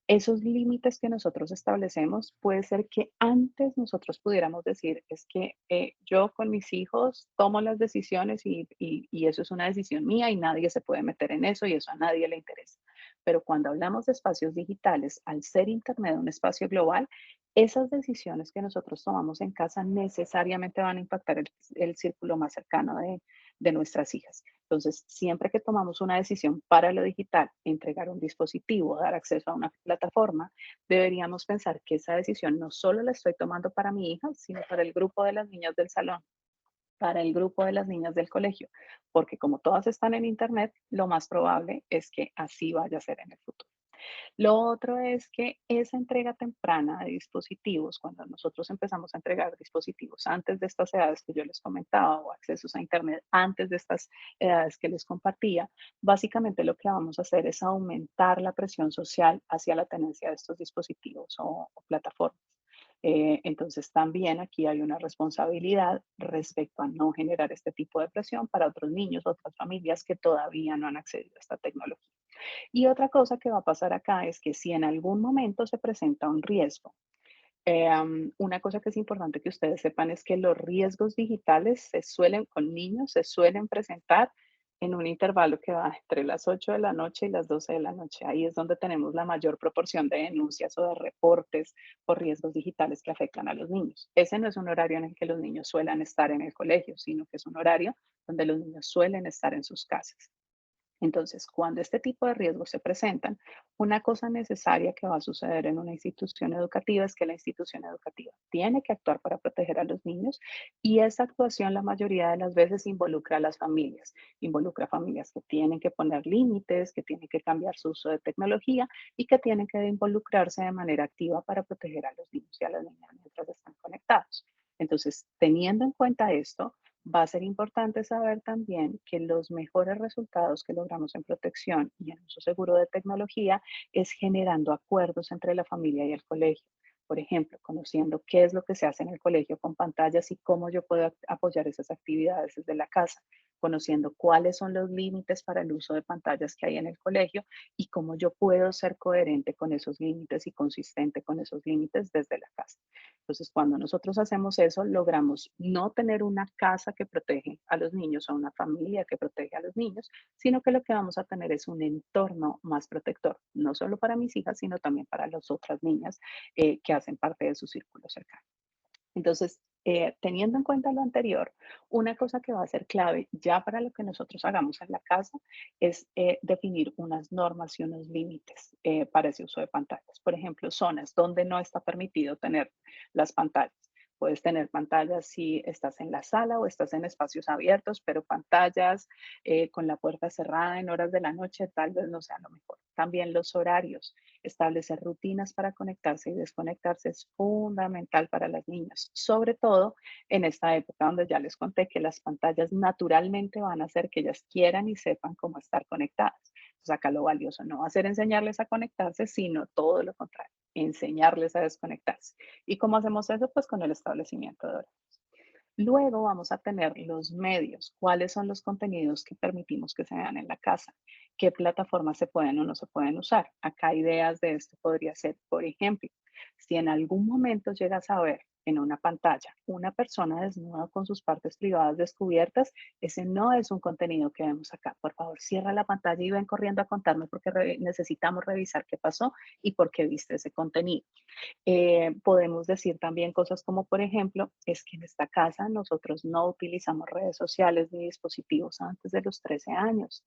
Esos límites que nosotros establecemos, puede ser que antes nosotros pudiéramos decir, es que yo con mis hijos tomo las decisiones y eso es una decisión mía y nadie se puede meter en eso y eso a nadie le interesa. Pero cuando hablamos de espacios digitales, al ser Internet un espacio global, esas decisiones que nosotros tomamos en casa necesariamente van a impactar el círculo más cercano de nuestras hijas. Entonces, siempre que tomamos una decisión para lo digital, entregar un dispositivo, dar acceso a una plataforma, deberíamos pensar que esa decisión no solo la estoy tomando para mi hija, sino para el grupo de las niñas del salón, para el grupo de las niñas del colegio, porque como todas están en Internet, lo más probable es que así vaya a ser en el futuro. Lo otro es que esa entrega temprana de dispositivos, cuando nosotros empezamos a entregar dispositivos antes de estas edades que yo les comentaba o accesos a Internet antes de estas edades que les compartía, básicamente lo que vamos a hacer es aumentar la presión social hacia la tenencia de estos dispositivos o plataformas. Entonces también aquí hay una responsabilidad respecto a no generar este tipo de presión para otros niños, otras familias que todavía no han accedido a esta tecnología. Y otra cosa que va a pasar acá es que si en algún momento se presenta un riesgo, una cosa que es importante que ustedes sepan es que los riesgos digitales con niños, se suelen presentar en un intervalo que va entre las 8 de la noche y las 12 de la noche. Ahí es donde tenemos la mayor proporción de denuncias o de reportes por riesgos digitales que afectan a los niños. Ese no es un horario en el que los niños suelen estar en el colegio, sino que es un horario donde los niños suelen estar en sus casas. Entonces, cuando este tipo de riesgos se presentan, una cosa necesaria que va a suceder en una institución educativa es que la institución educativa tiene que actuar para proteger a los niños y esa actuación la mayoría de las veces involucra a las familias, involucra a familias que tienen que poner límites, que tienen que cambiar su uso de tecnología y que tienen que involucrarse de manera activa para proteger a los niños y a las niñas mientras están conectados. Entonces, teniendo en cuenta esto, va a ser importante saber también que los mejores resultados que logramos en protección y en uso seguro de tecnología es generando acuerdos entre la familia y el colegio. Por ejemplo, conociendo qué es lo que se hace en el colegio con pantallas y cómo yo puedo apoyar esas actividades desde la casa, conociendo cuáles son los límites para el uso de pantallas que hay en el colegio y cómo yo puedo ser coherente con esos límites y consistente con esos límites desde la casa. Entonces, cuando nosotros hacemos eso, logramos no tener una casa que protege a los niños o una familia que protege a los niños, sino que lo que vamos a tener es un entorno más protector, no solo para mis hijas, sino también para las otras niñas que hacen parte de su círculo cercano. Entonces, teniendo en cuenta lo anterior, una cosa que va a ser clave ya para lo que nosotros hagamos en la casa es definir unas normas y unos límites para ese uso de pantallas. Por ejemplo, zonas donde no está permitido tener las pantallas. Puedes tener pantallas si estás en la sala o estás en espacios abiertos, pero pantallas con la puerta cerrada en horas de la noche tal vez no sea lo mejor. También los horarios. Establecer rutinas para conectarse y desconectarse es fundamental para las niñas, sobre todo en esta época donde ya les conté que las pantallas naturalmente van a hacer que ellas quieran y sepan cómo estar conectadas. Entonces acá lo valioso no va a ser enseñarles a conectarse, sino todo lo contrario, enseñarles a desconectarse. ¿Y cómo hacemos eso? Pues con el establecimiento de horarios. Luego vamos a tener los medios, cuáles son los contenidos que permitimos que se vean en la casa, qué plataformas se pueden o no se pueden usar. Acá ideas de esto podría ser, por ejemplo, si en algún momento llegas a ver en una pantalla una persona desnuda con sus partes privadas descubiertas, ese no es un contenido que vemos acá. Por favor, cierra la pantalla y ven corriendo a contarme porque necesitamos revisar qué pasó y por qué viste ese contenido. Podemos decir también cosas como, por ejemplo, es que en esta casa nosotros no utilizamos redes sociales ni dispositivos antes de los 13 años,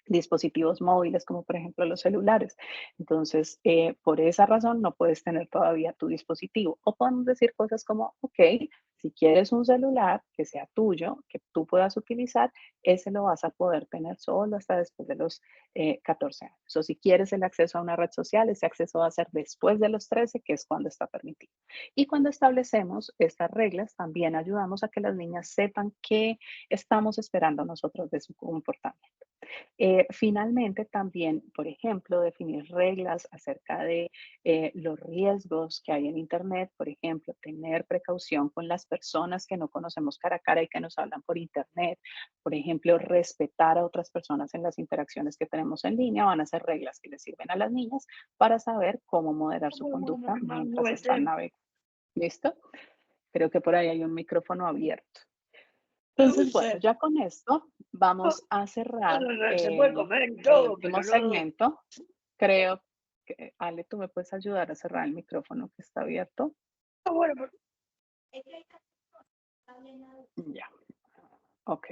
dispositivos móviles como por ejemplo los celulares. Entonces, por esa razón no puedes tener todavía tu dispositivo. O podemos decir cosas como, ok, si quieres un celular que sea tuyo, que tú puedas utilizar, ese lo vas a poder tener solo hasta después de los 14 años. O si quieres el acceso a una red social, ese acceso va a ser después de los 13, que es cuando está permitido. Y cuando establecemos estas reglas, también ayudamos a que las niñas sepan qué estamos esperando nosotros de su comportamiento. Finalmente, también, por ejemplo, definir reglas acerca de los riesgos que hay en Internet, por ejemplo, tener precaución con las personas que no conocemos cara a cara y que nos hablan por Internet, por ejemplo, respetar a otras personas en las interacciones que tenemos en línea, van a ser reglas que les sirven a las niñas para saber cómo moderar su conducta mientras están navegando. ¿Listo? Creo que por ahí hay un micrófono abierto. Entonces, bueno, ya con esto vamos a cerrar Se puede comer y el todo, último pero no. segmento. Creo que, Ale, tú me puedes ayudar a cerrar el micrófono que está abierto. Bueno, pero Ya, ok.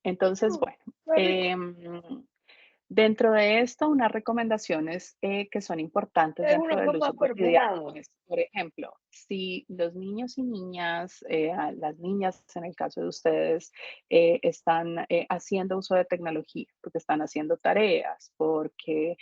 Entonces, bueno, qué rico. dentro de esto, unas recomendaciones que son importantes dentro Unos del son más uso cotidiano perfumados. es, por ejemplo, si los niños y niñas, a las niñas en el caso de ustedes, están haciendo uso de tecnología, porque están haciendo tareas, porque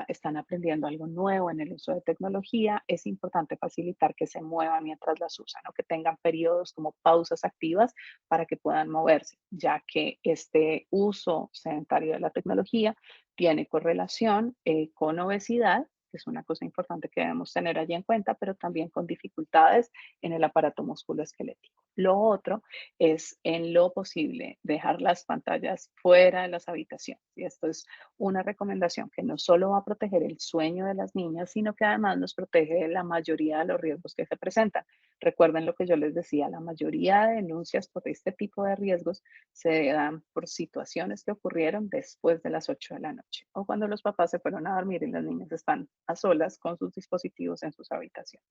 están aprendiendo algo nuevo en el uso de tecnología, es importante facilitar que se muevan mientras las usan o que tengan periodos como pausas activas para que puedan moverse, ya que este uso sedentario de la tecnología tiene correlación con obesidad, es una cosa importante que debemos tener allí en cuenta, pero también con dificultades en el aparato musculoesquelético. Lo otro es, en lo posible, dejar las pantallas fuera de las habitaciones. Y esto es una recomendación que no solo va a proteger el sueño de las niñas, sino que además nos protege de la mayoría de los riesgos que se presentan. Recuerden lo que yo les decía, la mayoría de denuncias por este tipo de riesgos se dan por situaciones que ocurrieron después de las 8 de la noche o cuando los papás se fueron a dormir y las niñas están a solas con sus dispositivos en sus habitaciones.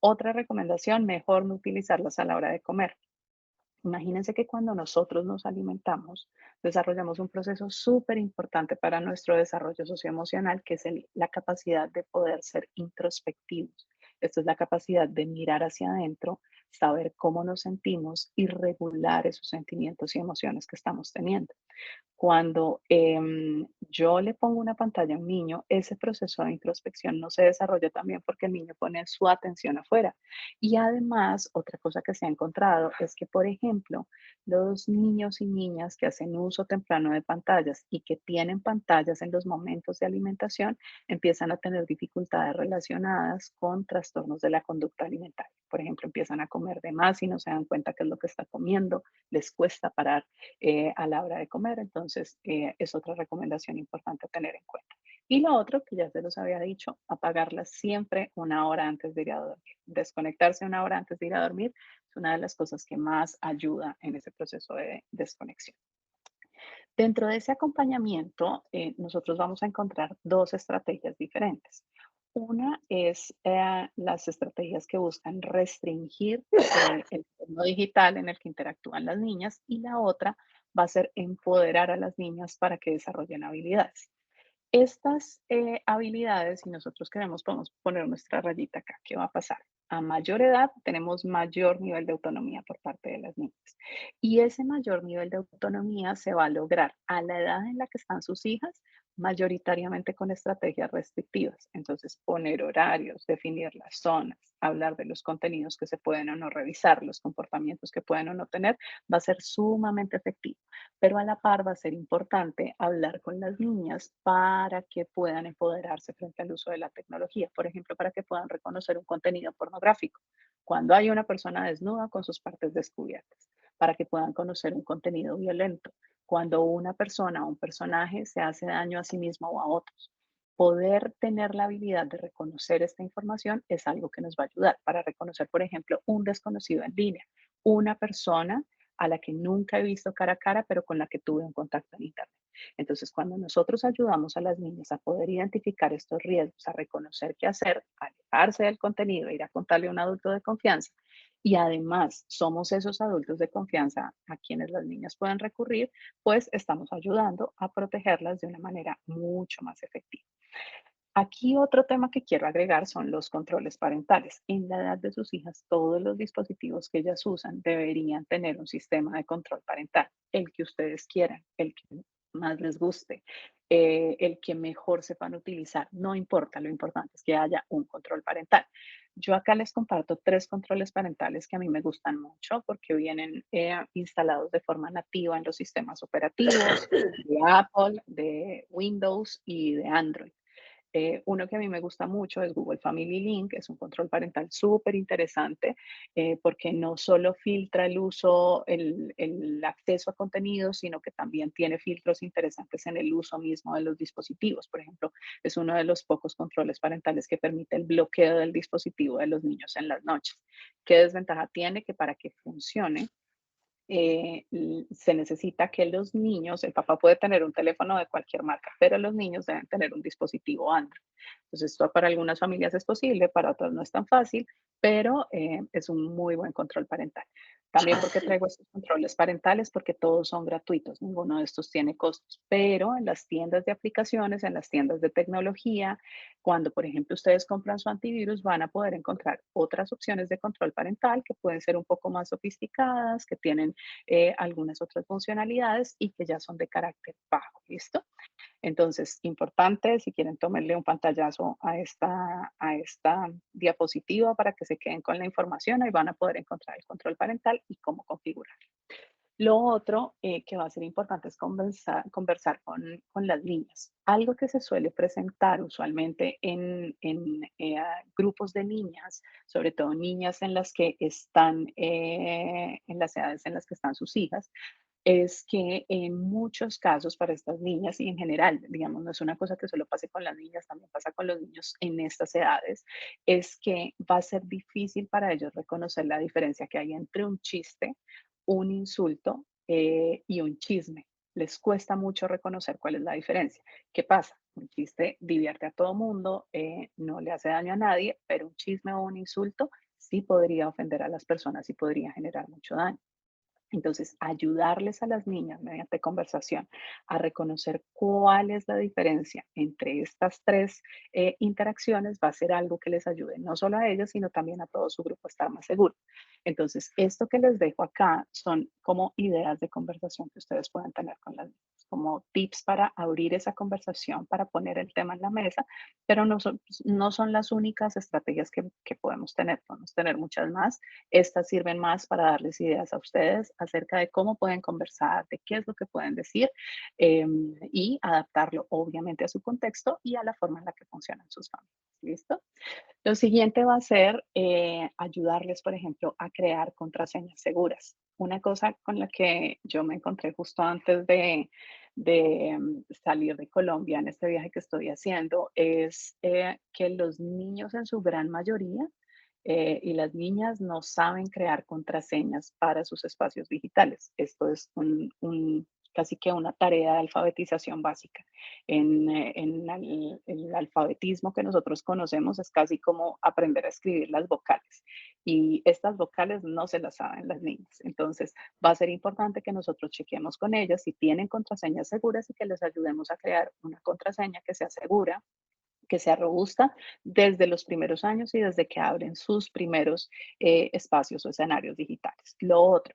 Otra recomendación, mejor no utilizarlas a la hora de comer. Imagínense que cuando nosotros nos alimentamos, desarrollamos un proceso súper importante para nuestro desarrollo socioemocional, que es la capacidad de poder ser introspectivos. Esto es la capacidad de mirar hacia adentro, saber cómo nos sentimos y regular esos sentimientos y emociones que estamos teniendo. Cuando yo le pongo una pantalla a un niño, ese proceso de introspección no se desarrolla también porque el niño pone su atención afuera. Y además, otra cosa que se ha encontrado es que, por ejemplo, los niños y niñas que hacen uso temprano de pantallas y que tienen pantallas en los momentos de alimentación, empiezan a tener dificultades relacionadas con trastornos de la conducta alimentaria. Por ejemplo, empiezan a comer de más y no se dan cuenta qué es lo que está comiendo, les cuesta parar a la hora de comer. Entonces, es otra recomendación importante a tener en cuenta. Y lo otro, que ya se los había dicho, apagarlas siempre una hora antes de ir a dormir. Desconectarse una hora antes de ir a dormir es una de las cosas que más ayuda en ese proceso de desconexión. Dentro de ese acompañamiento, nosotros vamos a encontrar dos estrategias diferentes. Una es las estrategias que buscan restringir el entorno digital en el que interactúan las niñas y la otra va a ser empoderar a las niñas para que desarrollen habilidades. Estas habilidades, si nosotros queremos, podemos poner nuestra rayita acá. ¿Qué va a pasar? A mayor edad tenemos mayor nivel de autonomía por parte de las niñas. Y ese mayor nivel de autonomía se va a lograr a la edad en la que están sus hijas, mayoritariamente con estrategias restrictivas. Entonces, poner horarios, definir las zonas, hablar de los contenidos que se pueden o no revisar, los comportamientos que pueden o no tener, va a ser sumamente efectivo. Pero a la par va a ser importante hablar con las niñas para que puedan empoderarse frente al uso de la tecnología, por ejemplo, para que puedan reconocer un contenido pornográfico cuando hay una persona desnuda con sus partes descubiertas, para que puedan conocer un contenido violento, cuando una persona o un personaje se hace daño a sí mismo o a otros. Poder tener la habilidad de reconocer esta información es algo que nos va a ayudar para reconocer, por ejemplo, un desconocido en línea, una persona a la que nunca he visto cara a cara, pero con la que tuve un contacto en Internet. Entonces, cuando nosotros ayudamos a las niñas a poder identificar estos riesgos, a reconocer qué hacer, a alejarse del contenido, ir a contarle a un adulto de confianza, y además somos esos adultos de confianza a quienes las niñas pueden recurrir, pues estamos ayudando a protegerlas de una manera mucho más efectiva. Aquí otro tema que quiero agregar son los controles parentales. En la edad de sus hijas, todos los dispositivos que ellas usan deberían tener un sistema de control parental, el que ustedes quieran, el que más les guste, el que mejor sepan utilizar, no importa, lo importante es que haya un control parental. Yo acá les comparto tres controles parentales que a mí me gustan mucho porque vienen instalados de forma nativa en los sistemas operativos de Apple, de Windows y de Android. Uno que a mí me gusta mucho es Google Family Link, es un control parental súper interesante porque no solo filtra el uso, el acceso a contenidos, sino que también tiene filtros interesantes en el uso mismo de los dispositivos. Por ejemplo, es uno de los pocos controles parentales que permite el bloqueo del dispositivo de los niños en las noches. ¿Qué desventaja tiene? Que para que funcione, se necesita que los niños, el papá puede tener un teléfono de cualquier marca, pero los niños deben tener un dispositivo Android. Entonces, esto para algunas familias es posible, para otras no es tan fácil, pero es un muy buen control parental. También porque traigo estos controles parentales, porque todos son gratuitos, ninguno de estos tiene costos, pero en las tiendas de aplicaciones, en las tiendas de tecnología, cuando, por ejemplo, ustedes compran su antivirus, van a poder encontrar otras opciones de control parental que pueden ser un poco más sofisticadas, que tienen algunas otras funcionalidades y que ya son de carácter bajo, ¿listo? Entonces, importante, si quieren tomarle un pantallazo a esta diapositiva para que se queden con la información, ahí van a poder encontrar el control parental y cómo configurar. Lo otro que va a ser importante es conversar con las niñas. Algo que se suele presentar usualmente en grupos de niñas, sobre todo niñas en las que están en las edades en las que están sus hijas, es que en muchos casos para estas niñas y en general, digamos, no es una cosa que solo pase con las niñas, también pasa con los niños en estas edades, es que va a ser difícil para ellos reconocer la diferencia que hay entre un chiste, un insulto y un chisme. Les cuesta mucho reconocer cuál es la diferencia. ¿Qué pasa? Un chiste divierte a todo mundo, no le hace daño a nadie, pero un chisme o un insulto sí podría ofender a las personas y podría generar mucho daño. Entonces, ayudarles a las niñas mediante conversación a reconocer cuál es la diferencia entre estas tres interacciones va a ser algo que les ayude no solo a ellas, sino también a todo su grupo a estar más seguro. Entonces, esto que les dejo acá son como ideas de conversación que ustedes pueden tener con las niñas, como tips para abrir esa conversación, para poner el tema en la mesa, pero no son las únicas estrategias que podemos tener muchas más. Estas sirven más para darles ideas a ustedes acerca de cómo pueden conversar, de qué es lo que pueden decir y adaptarlo obviamente a su contexto y a la forma en la que funcionan sus familias. ¿Listo? Lo siguiente va a ser ayudarles, por ejemplo, a crear contraseñas seguras. Una cosa con la que yo me encontré justo antes de salir de Colombia en este viaje que estoy haciendo es que los niños en su gran mayoría y las niñas no saben crear contraseñas para sus espacios digitales. Esto es casi que una tarea de alfabetización básica. El alfabetismo que nosotros conocemos es casi como aprender a escribir las vocales y estas vocales no se las saben las niñas. Entonces, va a ser importante que nosotros chequemos con ellas si tienen contraseñas seguras y que les ayudemos a crear una contraseña que sea segura, que sea robusta desde los primeros años y desde que abren sus primeros espacios o escenarios digitales. Lo otro,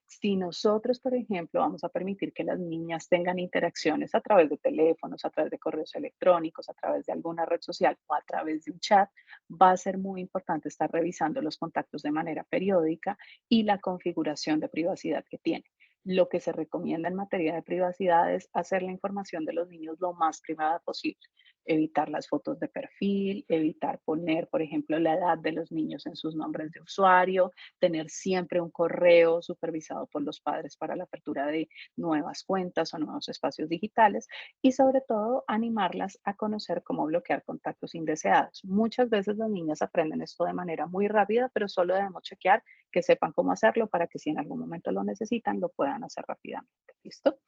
si nosotros, por ejemplo, vamos a permitir que las niñas tengan interacciones a través de teléfonos, a través de correos electrónicos, a través de alguna red social o a través de un chat, va a ser muy importante estar revisando los contactos de manera periódica y la configuración de privacidad que tienen. Lo que se recomienda en materia de privacidad es hacer la información de los niños lo más privada posible, evitar las fotos de perfil, evitar poner, por ejemplo, la edad de los niños en sus nombres de usuario, tener siempre un correo supervisado por los padres para la apertura de nuevas cuentas o nuevos espacios digitales y sobre todo animarlas a conocer cómo bloquear contactos indeseados. Muchas veces las niñas aprenden esto de manera muy rápida, pero solo debemos chequear que sepan cómo hacerlo para que si en algún momento lo necesitan, lo puedan hacer rápidamente. ¿Listo?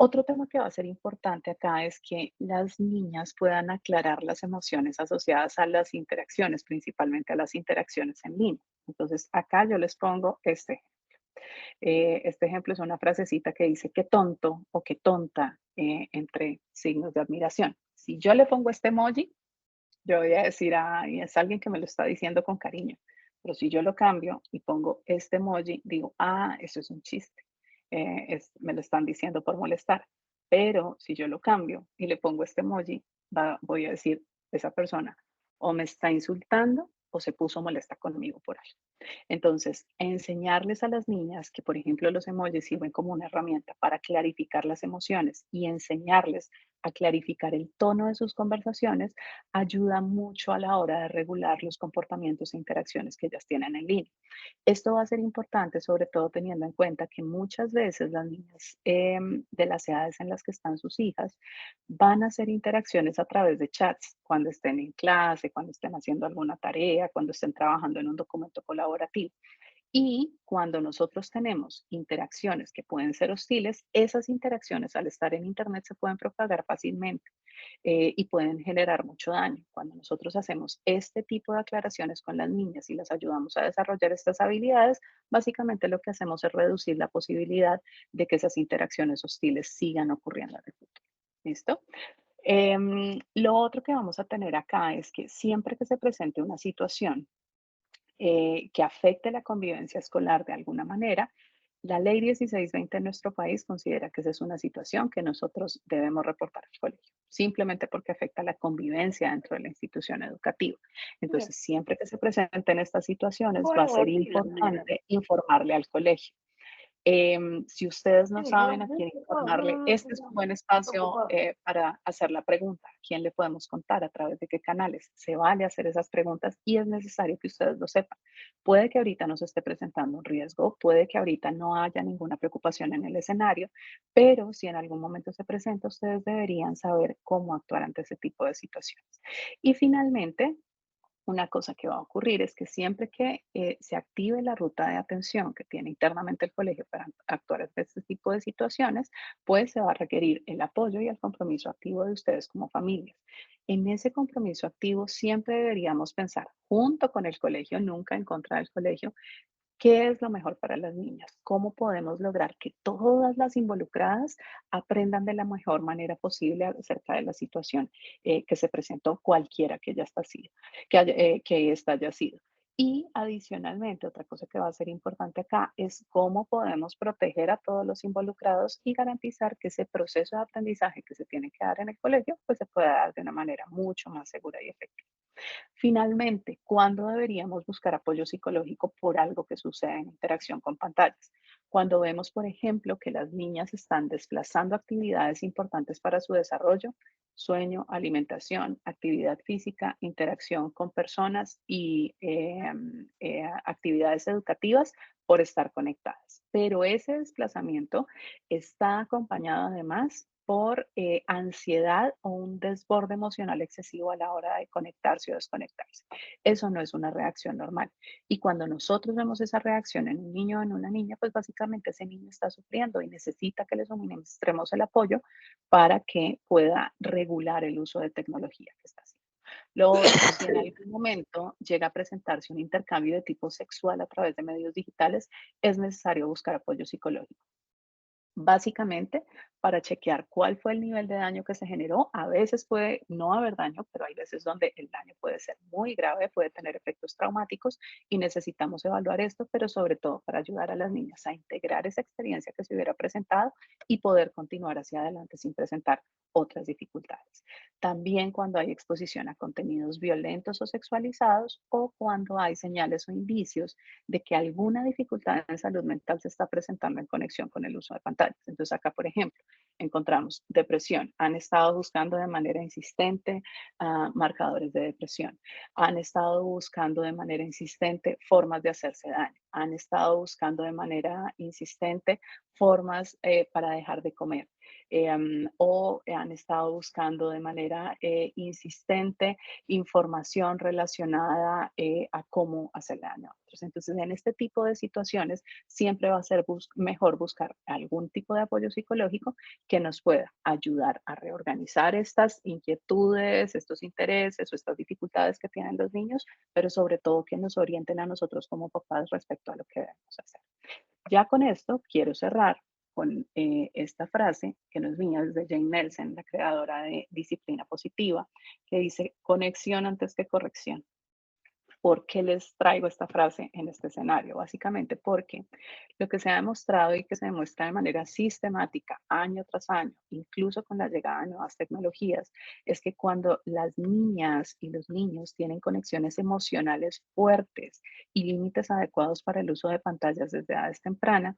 Otro tema que va a ser importante acá es que las niñas puedan aclarar las emociones asociadas a las interacciones, principalmente a las interacciones en línea. Entonces, acá yo les pongo este ejemplo es una frasecita que dice qué tonto o qué tonta entre signos de admiración. Si yo le pongo este emoji, yo voy a decir, ay, es alguien que me lo está diciendo con cariño. Pero si yo lo cambio y pongo este emoji, digo, eso es un chiste. Me lo están diciendo por molestar. Pero si yo lo cambio y le pongo este emoji, voy a decir, esa persona o me está insultando o se puso molesta conmigo por algo. Entonces, enseñarles a las niñas que, por ejemplo, los emojis sirven como una herramienta para clarificar las emociones y enseñarles a clarificar el tono de sus conversaciones ayuda mucho a la hora de regular los comportamientos e interacciones que ellas tienen en línea. Esto va a ser importante, sobre todo teniendo en cuenta que muchas veces las niñas de las edades en las que están sus hijas van a hacer interacciones a través de chats cuando estén en clase, cuando estén haciendo alguna tarea, cuando estén trabajando en un documento colaborativo. Y cuando nosotros tenemos interacciones que pueden ser hostiles, esas interacciones al estar en Internet se pueden propagar fácilmente y pueden generar mucho daño. Cuando nosotros hacemos este tipo de aclaraciones con las niñas y las ayudamos a desarrollar estas habilidades, básicamente lo que hacemos es reducir la posibilidad de que esas interacciones hostiles sigan ocurriendo en el futuro. ¿Listo? Lo otro que vamos a tener acá es que siempre que se presente una situación que afecte la convivencia escolar de alguna manera, la ley 1620 en nuestro país considera que esa es una situación que nosotros debemos reportar al colegio, simplemente porque afecta la convivencia dentro de la institución educativa. Mira, Entonces, siempre que se presenten estas situaciones, va a bueno, ser horrible, mira. importante informarle al colegio. Si ustedes no Sí, no, saben a quién informarle, este es un buen espacio preocupado. para hacer la pregunta. ¿A quién le podemos contar? ¿A través de qué canales? Se vale hacer esas preguntas y es necesario que ustedes lo sepan. Puede que ahorita no se esté presentando un riesgo, puede que ahorita no haya ninguna preocupación en el escenario, pero si en algún momento se presenta, ustedes deberían saber cómo actuar ante ese tipo de situaciones. Y finalmente, una cosa que va a ocurrir es que siempre que se active la ruta de atención que tiene internamente el colegio para actuar ante este tipo de situaciones, pues se va a requerir el apoyo y el compromiso activo de ustedes como familias. En ese compromiso activo siempre deberíamos pensar junto con el colegio, nunca en contra del colegio, ¿qué es lo mejor para las niñas? ¿Cómo podemos lograr que todas las involucradas aprendan de la mejor manera posible acerca de la situación que se presentó, cualquiera que que esta haya sido? Y adicionalmente, otra cosa que va a ser importante acá es cómo podemos proteger a todos los involucrados y garantizar que ese proceso de aprendizaje que se tiene que dar en el colegio, pues se pueda dar de una manera mucho más segura y efectiva. Finalmente, ¿cuándo deberíamos buscar apoyo psicológico por algo que sucede en interacción con pantallas? Cuando vemos, por ejemplo, que las niñas están desplazando actividades importantes para su desarrollo, sueño, alimentación, actividad física, interacción con personas y actividades educativas por estar conectadas. Pero ese desplazamiento está acompañado además por ansiedad o un desborde emocional excesivo a la hora de conectarse o desconectarse. Eso no es una reacción normal. Y cuando nosotros vemos esa reacción en un niño o en una niña, pues básicamente ese niño está sufriendo y necesita que le suministremos el apoyo para que pueda regular el uso de tecnología que está haciendo. Lo otro, si en algún momento llega a presentarse un intercambio de tipo sexual a través de medios digitales, es necesario buscar apoyo psicológico. Básicamente, para chequear cuál fue el nivel de daño que se generó. A veces puede no haber daño, pero hay veces donde el daño puede ser muy grave, puede tener efectos traumáticos y necesitamos evaluar esto, pero sobre todo para ayudar a las niñas a integrar esa experiencia que se hubiera presentado y poder continuar hacia adelante sin presentar otras dificultades. También cuando hay exposición a contenidos violentos o sexualizados o cuando hay señales o indicios de que alguna dificultad en salud mental se está presentando en conexión con el uso de pantallas. Entonces acá, por ejemplo, encontramos depresión. Han estado buscando de manera insistente marcadores de depresión. Han estado buscando de manera insistente formas de hacerse daño. Han estado buscando de manera insistente formas para dejar de comer. O han estado buscando de manera insistente información relacionada a cómo hacerle daño a otros. Entonces, en este tipo de situaciones, siempre va a ser mejor buscar algún tipo de apoyo psicológico que nos pueda ayudar a reorganizar estas inquietudes, estos intereses o estas dificultades que tienen los niños, pero sobre todo que nos orienten a nosotros como papás respecto a lo que debemos hacer. Ya con esto quiero cerrar con esta frase que no es mía, es de Jane Nelson, la creadora de Disciplina Positiva, que dice, conexión antes que corrección. ¿Por qué les traigo esta frase en este escenario? Básicamente porque lo que se ha demostrado y que se demuestra de manera sistemática año tras año, incluso con la llegada de nuevas tecnologías, es que cuando las niñas y los niños tienen conexiones emocionales fuertes y límites adecuados para el uso de pantallas desde edades tempranas,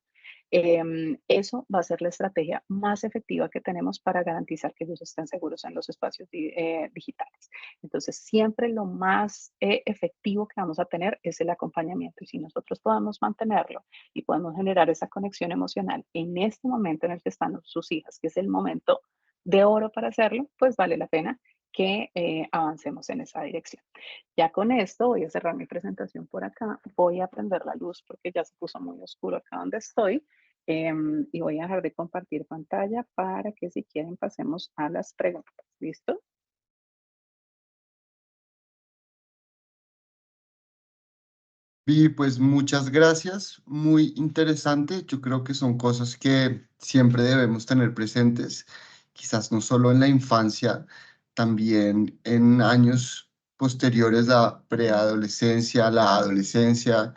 eso va a ser la estrategia más efectiva que tenemos para garantizar que ellos estén seguros en los espacios digitales. Entonces, siempre lo más efectivo que vamos a tener es el acompañamiento. Y si nosotros podemos mantenerlo y podemos generar esa conexión emocional en este momento en el que están sus hijas, que es el momento de oro para hacerlo, pues vale la pena que avancemos en esa dirección. Ya con esto voy a cerrar mi presentación por acá. Voy a prender la luz porque ya se puso muy oscuro acá donde estoy. Y voy a dejar de compartir pantalla para que si quieren pasemos a las preguntas. ¿Listo? Y pues muchas gracias, muy interesante. Yo creo que son cosas que siempre debemos tener presentes, quizás no solo en la infancia, también en años posteriores, la preadolescencia, la adolescencia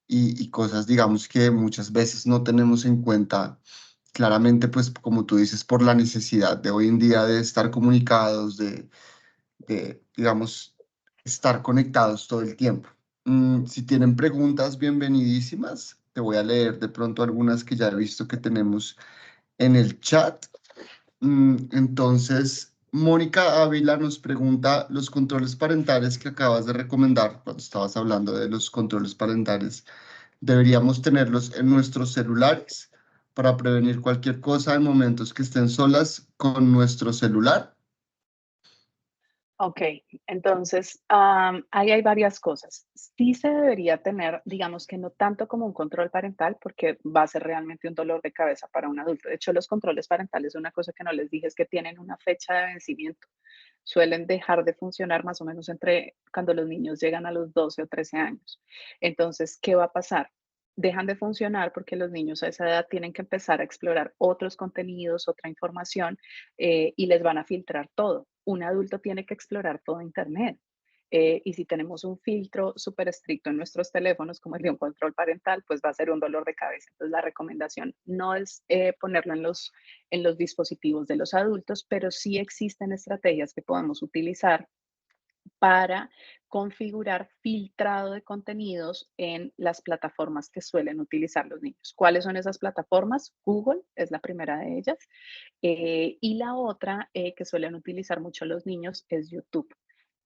y cosas, digamos, que muchas veces no tenemos en cuenta claramente, pues como tú dices, por la necesidad de hoy en día de estar comunicados, digamos, estar conectados todo el tiempo. Si tienen preguntas, bienvenidísimas. Te voy a leer de pronto algunas que ya he visto que tenemos en el chat. Entonces, Mónica Ávila nos pregunta, los controles parentales que acabas de recomendar cuando estabas hablando de los controles parentales, ¿deberíamos tenerlos en nuestros celulares para prevenir cualquier cosa en momentos que estén solas con nuestro celular? Ok, entonces ahí hay varias cosas. Sí se debería tener, digamos que no tanto como un control parental, porque va a ser realmente un dolor de cabeza para un adulto. De hecho, los controles parentales, una cosa que no les dije es que tienen una fecha de vencimiento. Suelen dejar de funcionar más o menos entre cuando los niños llegan a los 12 o 13 años. Entonces, ¿qué va a pasar? Dejan de funcionar porque los niños a esa edad tienen que empezar a explorar otros contenidos, otra información, y les van a filtrar todo. Un adulto tiene que explorar todo Internet. Y si tenemos un filtro súper estricto en nuestros teléfonos, como el de un control parental, pues va a ser un dolor de cabeza. Entonces, la recomendación no es ponerlo en los dispositivos de los adultos, pero sí existen estrategias que podemos utilizar para configurar filtrado de contenidos en las plataformas que suelen utilizar los niños. ¿Cuáles son esas plataformas? Google es la primera de ellas. Y la otra que suelen utilizar mucho los niños es YouTube.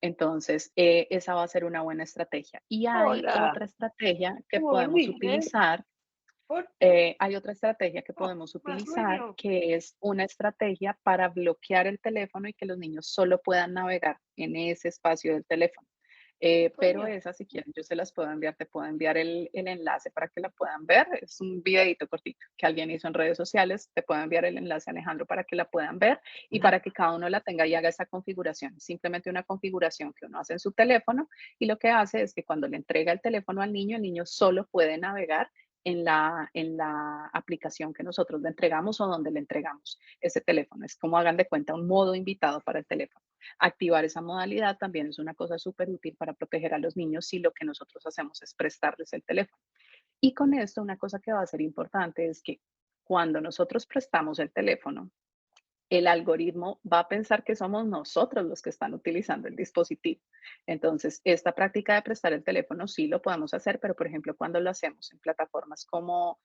Entonces, esa va a ser una buena estrategia. Y hay Hola, otra estrategia que ¿cómo podemos venís? utilizar Por- hay otra estrategia que oh, podemos más utilizar, ruido. que es una estrategia para bloquear el teléfono y que los niños solo puedan navegar en ese espacio del teléfono. Pero Coño. esa, si quieren, yo se las puedo enviar, te puedo enviar el enlace para que la puedan ver. Es un videito cortito que alguien hizo en redes sociales. Te puedo enviar el enlace, Alejandro, para que la puedan ver y para que cada uno la tenga y haga esa configuración. Simplemente una configuración que uno hace en su teléfono y lo que hace es que cuando le entrega el teléfono al niño solo puede navegar en la aplicación que nosotros le entregamos o donde le entregamos ese teléfono. Es como hagan de cuenta un modo invitado para el teléfono. Activar esa modalidad también es una cosa súper útil para proteger a los niños si lo que nosotros hacemos es prestarles el teléfono. Y con esto, una cosa que va a ser importante es que cuando nosotros prestamos el teléfono, el algoritmo va a pensar que somos nosotros los que están utilizando el dispositivo. Entonces, esta práctica de prestar el teléfono sí lo podemos hacer, pero por ejemplo, cuando lo hacemos en plataformas como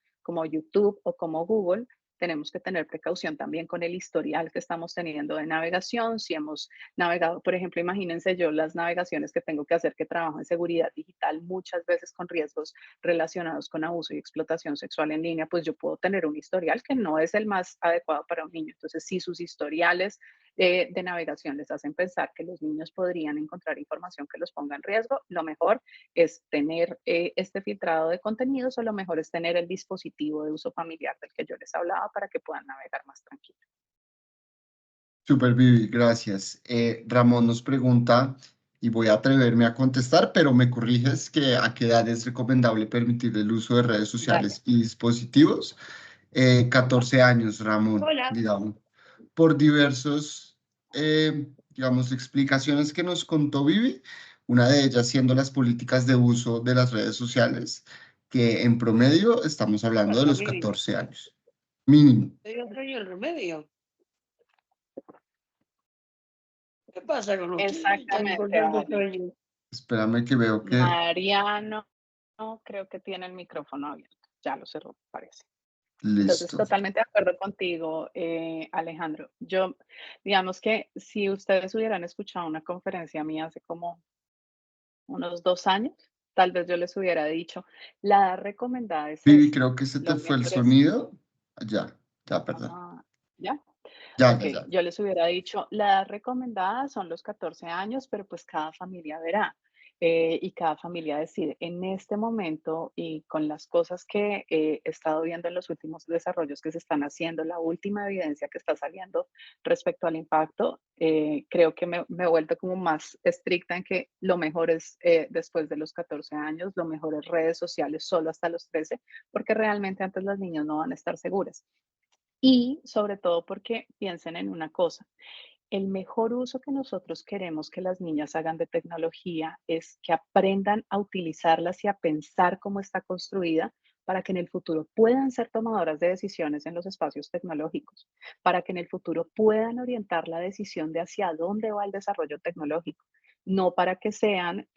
YouTube o como Google, tenemos que tener precaución también con el historial que estamos teniendo de navegación. Si hemos navegado, por ejemplo, imagínense yo las navegaciones que tengo que hacer que trabajo en seguridad digital, muchas veces con riesgos relacionados con abuso y explotación sexual en línea, pues yo puedo tener un historial que no es el más adecuado para un niño. Entonces, si sus historiales de navegación les hacen pensar que los niños podrían encontrar información que los ponga en riesgo, lo mejor es tener este filtrado de contenidos o lo mejor es tener el dispositivo de uso familiar del que yo les hablaba para que puedan navegar más tranquilo. Super Vivi, gracias. Ramón nos pregunta, y voy a atreverme a contestar, pero me corriges que a qué edad es recomendable permitir el uso de redes Dale. sociales y dispositivos. 14 años, Ramón, Hola. digamos, por diversos, digamos, explicaciones que nos contó Vivi, una de ellas siendo las políticas de uso de las redes sociales, que en promedio estamos ¿Qué hablando de pasa, los Miri? 14 años, mínimo. ¿Te dio sueño el remedio? ¿Qué pasa con ustedes? Están con Exactamente, tanto Ale. sueño. Espérame que veo que Mariano creo que tiene el micrófono abierto. Ya lo cerró, parece. Entonces, listo. totalmente de acuerdo contigo, Alejandro. Yo, digamos que si ustedes hubieran escuchado una conferencia mía hace como unos 2 años, tal vez yo les hubiera dicho, la edad recomendada es Vivi, esta. creo que se te Lo fue el mejor es, sonido. Ya, ya, perdón. ¿ya? Ya, Ok, ya, ya. yo les hubiera dicho, la edad recomendada son los 14 años, pero pues cada familia verá y cada familia decide. En este momento y con las cosas que he estado viendo en los últimos desarrollos que se están haciendo, la última evidencia que está saliendo respecto al impacto, creo que me he vuelto como más estricta en que lo mejor es después de los 14 años, lo mejor es redes sociales solo hasta los 13, porque realmente antes las niñas no van a estar seguras. Y sobre todo porque piensen en una cosa, el mejor uso que nosotros queremos que las niñas hagan de tecnología es que aprendan a utilizarlas y a pensar cómo está construida para que en el futuro puedan ser tomadoras de decisiones en los espacios tecnológicos, para que en el futuro puedan orientar la decisión de hacia dónde va el desarrollo tecnológico. no para que sean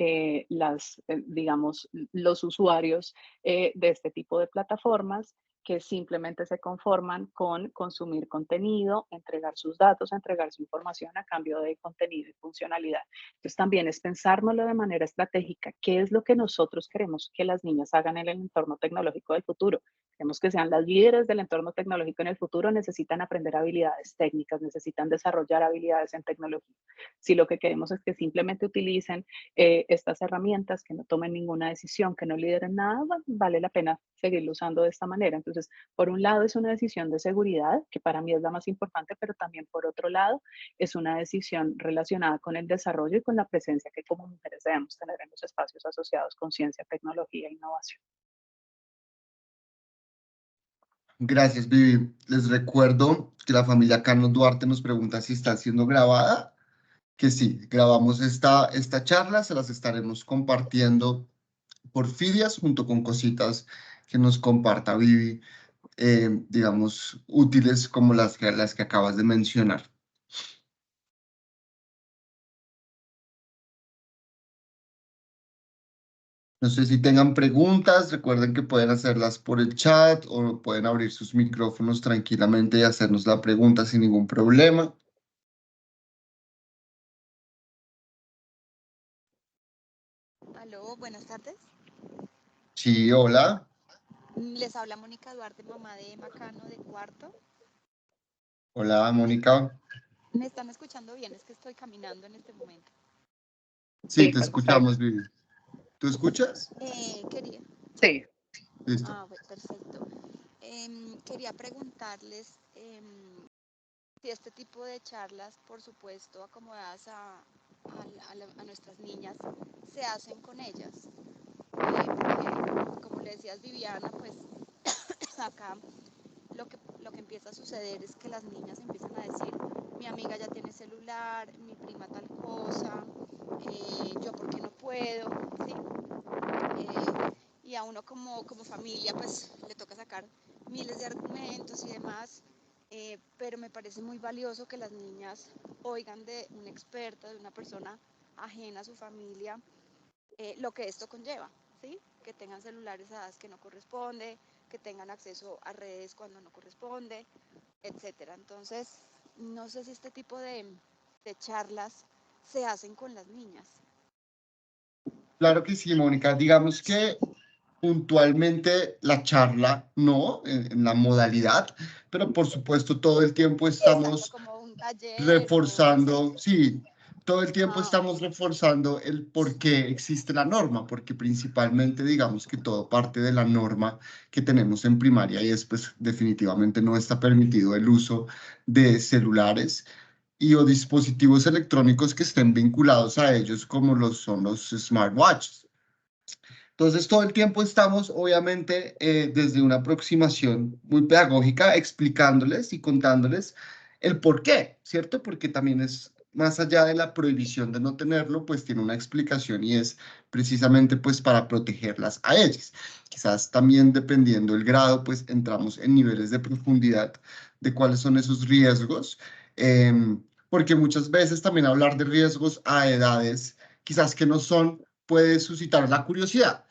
digamos, los usuarios de este tipo de plataformas que simplemente se conforman con consumir contenido, entregar sus datos, entregar su información a cambio de contenido y funcionalidad. Entonces también es pensárnoslo de manera estratégica, qué es lo que nosotros queremos que las niñas hagan en el entorno tecnológico del futuro. Queremos que sean las líderes del entorno tecnológico en el futuro, necesitan aprender habilidades técnicas, necesitan desarrollar habilidades en tecnología. Si lo que queremos es que simplemente utilicen estas herramientas, que no tomen ninguna decisión, que no lideren nada, bueno, vale la pena seguirlo usando de esta manera. Entonces, por un lado es una decisión de seguridad, que para mí es la más importante, pero también por otro lado es una decisión relacionada con el desarrollo y con la presencia que como mujeres debemos tener en los espacios asociados con ciencia, tecnología e innovación. Gracias, Vivi. Les recuerdo que la familia Carlos Duarte nos pregunta si está siendo grabada, que sí, grabamos esta charla, se las estaremos compartiendo por Fidias junto con cositas que nos comparta Vivi, digamos, útiles como las que acabas de mencionar. No sé si tengan preguntas, recuerden que pueden hacerlas por el chat o pueden abrir sus micrófonos tranquilamente y hacernos la pregunta sin ningún problema. Aló, buenas tardes. Sí, hola. Les habla Mónica Duarte, mamá de Macano de cuarto. Hola, Mónica. ¿Me están escuchando bien? Es que estoy caminando en este momento. Sí, Sí, te perfecto. escuchamos, Vivi. ¿Tú escuchas? Quería. Sí. Listo. Perfecto. Quería preguntarles si este tipo de charlas, por supuesto, acomodadas a nuestras niñas, se hacen con ellas. Porque, como le decías, Viviana, pues acá lo que empieza a suceder es que las niñas empiezan a decir, mi amiga ya tiene celular, mi prima tal cosa, yo por qué no puedo, ¿sí? Y a uno como familia pues le toca sacar miles de argumentos y demás, pero me parece muy valioso que las niñas oigan de un experto, de una persona ajena a su familia, lo que esto conlleva, ¿sí? Que tengan celulares a edades que no corresponde, que tengan acceso a redes cuando no corresponde, etcétera. Entonces, no sé si este tipo de charlas se hacen con las niñas. Claro que sí, Mónica. Digamos que puntualmente la charla, no, en la modalidad, pero por supuesto todo el tiempo Exacto, estamos como un taller o reforzando, exacto. sí, todo el tiempo estamos Ok. reforzando el por qué existe la norma, porque principalmente digamos que todo parte de la norma que tenemos en primaria y es pues definitivamente no está permitido el uso de celulares y o dispositivos electrónicos que estén vinculados a ellos como son los smartwatches. Entonces, todo el tiempo estamos, obviamente, desde una aproximación muy pedagógica, explicándoles y contándoles el por qué, ¿cierto? Porque también es, más allá de la prohibición de no tenerlo, pues tiene una explicación y es precisamente pues para protegerlas a ellas. Quizás también dependiendo del grado, pues entramos en niveles de profundidad de cuáles son esos riesgos, porque muchas veces también hablar de riesgos a edades quizás que no son, puede suscitar la curiosidad,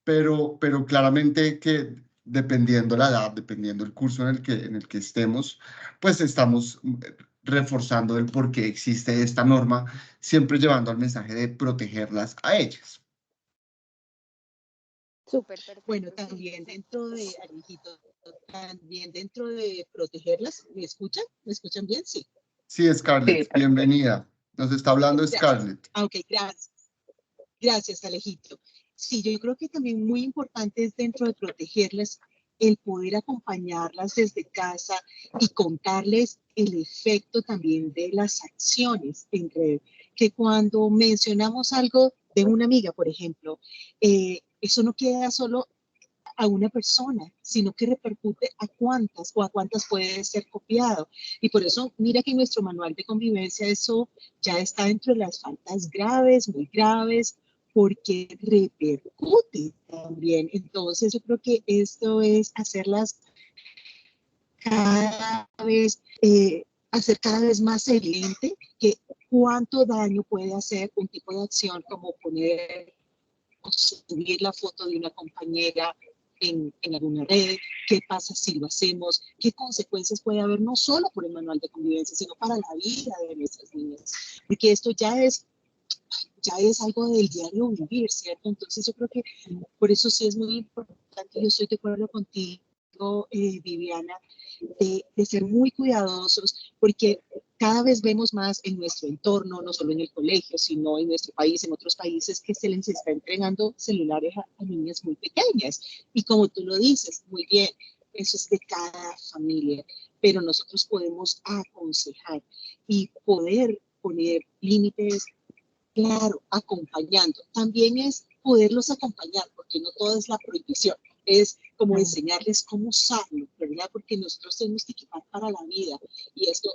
pero claramente que dependiendo la edad, dependiendo el curso en el que estemos, pues estamos reforzando el por qué existe esta norma, siempre llevando al mensaje de protegerlas a ellas. Súper perfecto. Bueno, también sí. dentro de, Alejito, también dentro de protegerlas, ¿me escuchan? ¿Me escuchan bien? Sí. Sí, Sí, Scarlett, perfecto. bienvenida. Nos está hablando Gracias. Scarlett. Ok, gracias. Gracias, Alejito. Sí, yo creo que también muy importante es dentro de protegerlas el poder acompañarlas desde casa y contarles el efecto también de las acciones en red. Que cuando mencionamos algo de una amiga, por ejemplo, eso no queda solo a una persona, sino que repercute a cuántas o a cuántas puede ser copiado. Y por eso, mira que en nuestro manual de convivencia eso ya está dentro de las faltas graves, muy graves, porque repercute también. Entonces, yo creo que esto es hacerlas cada vez hacer cada vez más evidente que cuánto daño puede hacer un tipo de acción como poner o subir la foto de una compañera en alguna red, qué pasa si lo hacemos, qué consecuencias puede haber no solo por el manual de convivencia, sino para la vida de nuestras niñas, porque esto ya es algo del diario vivir, ¿cierto? Entonces yo creo que por eso sí es muy importante, yo estoy de acuerdo contigo, Viviana, de ser muy cuidadosos, porque cada vez vemos más en nuestro entorno, no solo en el colegio, sino en nuestro país, en otros países, que se les está entregando celulares a niñas muy pequeñas. Y como tú lo dices, muy bien, eso es de cada familia, pero nosotros podemos aconsejar y poder poner límites, claro, acompañando. También es poderlos acompañar, porque no todo es la prohibición, es como enseñarles cómo usarlo, ¿verdad? Porque nosotros tenemos que equipar para la vida y esto,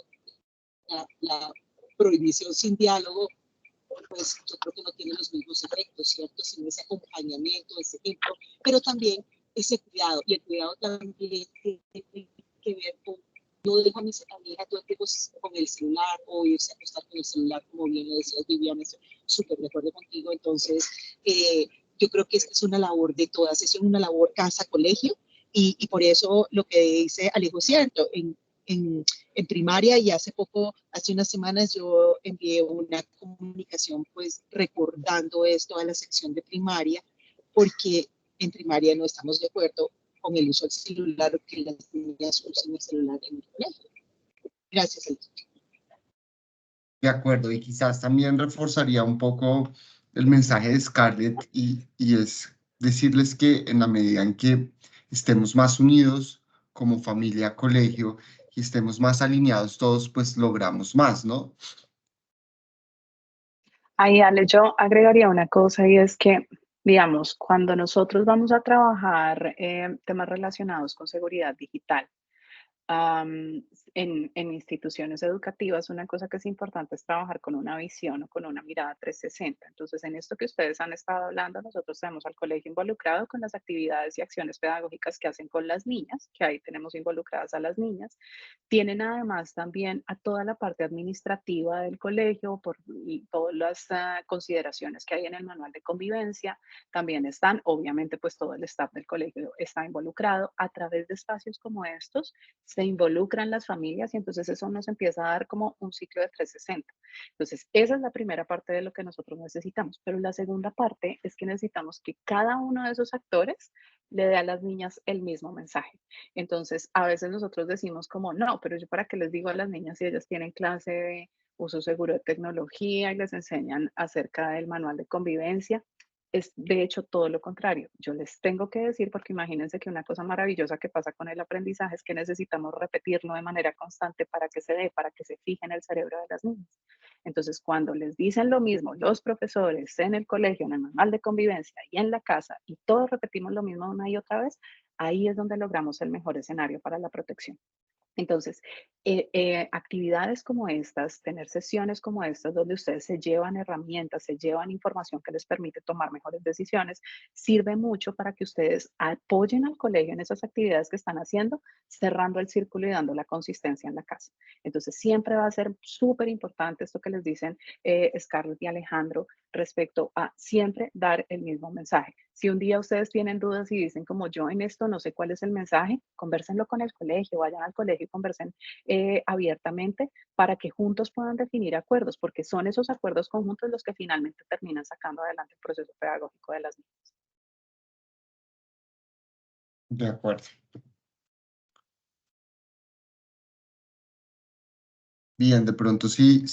la prohibición sin diálogo, pues yo creo que no tiene los mismos efectos, ¿cierto? Sino ese acompañamiento, ese ejemplo, pero también ese cuidado, y el cuidado también tiene que ver con no dejo a mi hija todo el tiempo con el celular o irse a acostar con el celular, como bien lo decías, Viviana, estoy súper de acuerdo contigo. Entonces, yo creo que esta es una labor de todas, es una labor casa-colegio, y por eso lo que dice Alejo es cierto. En primaria, y hace unas semanas, yo envié una comunicación pues recordando esto a la sección de primaria, porque en primaria no estamos de acuerdo con el uso del celular, o que las niñas usen el celular en el colegio. Gracias, Alejandro. De acuerdo, y quizás también reforzaría un poco el mensaje de Scarlett y es decirles que en la medida en que estemos más unidos como familia, colegio, y estemos más alineados todos, pues logramos más, ¿no? Ahí, Ale, yo agregaría una cosa y es que, digamos, cuando nosotros vamos a trabajar temas relacionados con seguridad digital, am, en instituciones educativas, una cosa que es importante es trabajar con una visión o con una mirada 360. Entonces, en esto que ustedes han estado hablando, nosotros tenemos al colegio involucrado con las actividades y acciones pedagógicas que hacen con las niñas, que ahí tenemos involucradas a las niñas. Tienen además también a toda la parte administrativa del colegio por todas las consideraciones que hay en el manual de convivencia. También están, obviamente, pues todo el staff del colegio está involucrado. A través de espacios como estos se involucran las familias y entonces eso nos empieza a dar como un ciclo de 360. Entonces, esa es la primera parte de lo que nosotros necesitamos. Pero la segunda parte es que necesitamos que cada uno de esos actores le dé a las niñas el mismo mensaje. Entonces, a veces nosotros decimos como, no, pero yo para qué les digo a las niñas si ellas tienen clase de uso seguro de tecnología y les enseñan acerca del manual de convivencia. Es de hecho todo lo contrario. Yo les tengo que decir, porque imagínense que una cosa maravillosa que pasa con el aprendizaje es que necesitamos repetirlo de manera constante para que se dé, para que se fije en el cerebro de las niñas. Entonces, cuando les dicen lo mismo los profesores en el colegio, en el manual de convivencia y en la casa, y todos repetimos lo mismo una y otra vez, ahí es donde logramos el mejor escenario para la protección. Entonces, actividades como estas, tener sesiones como estas, donde ustedes se llevan herramientas, se llevan información que les permite tomar mejores decisiones, sirve mucho para que ustedes apoyen al colegio en esas actividades que están haciendo, cerrando el círculo y dando la consistencia en la casa. Entonces, siempre va a ser súper importante esto que les dicen Scarlett y Alejandro, respecto a siempre dar el mismo mensaje. Si un día ustedes tienen dudas y dicen como yo en esto no sé cuál es el mensaje, convérsenlo con el colegio, vayan al colegio y conversen abiertamente para que juntos puedan definir acuerdos, porque son esos acuerdos conjuntos los que finalmente terminan sacando adelante el proceso pedagógico de las niñas. De acuerdo. Bien, de pronto si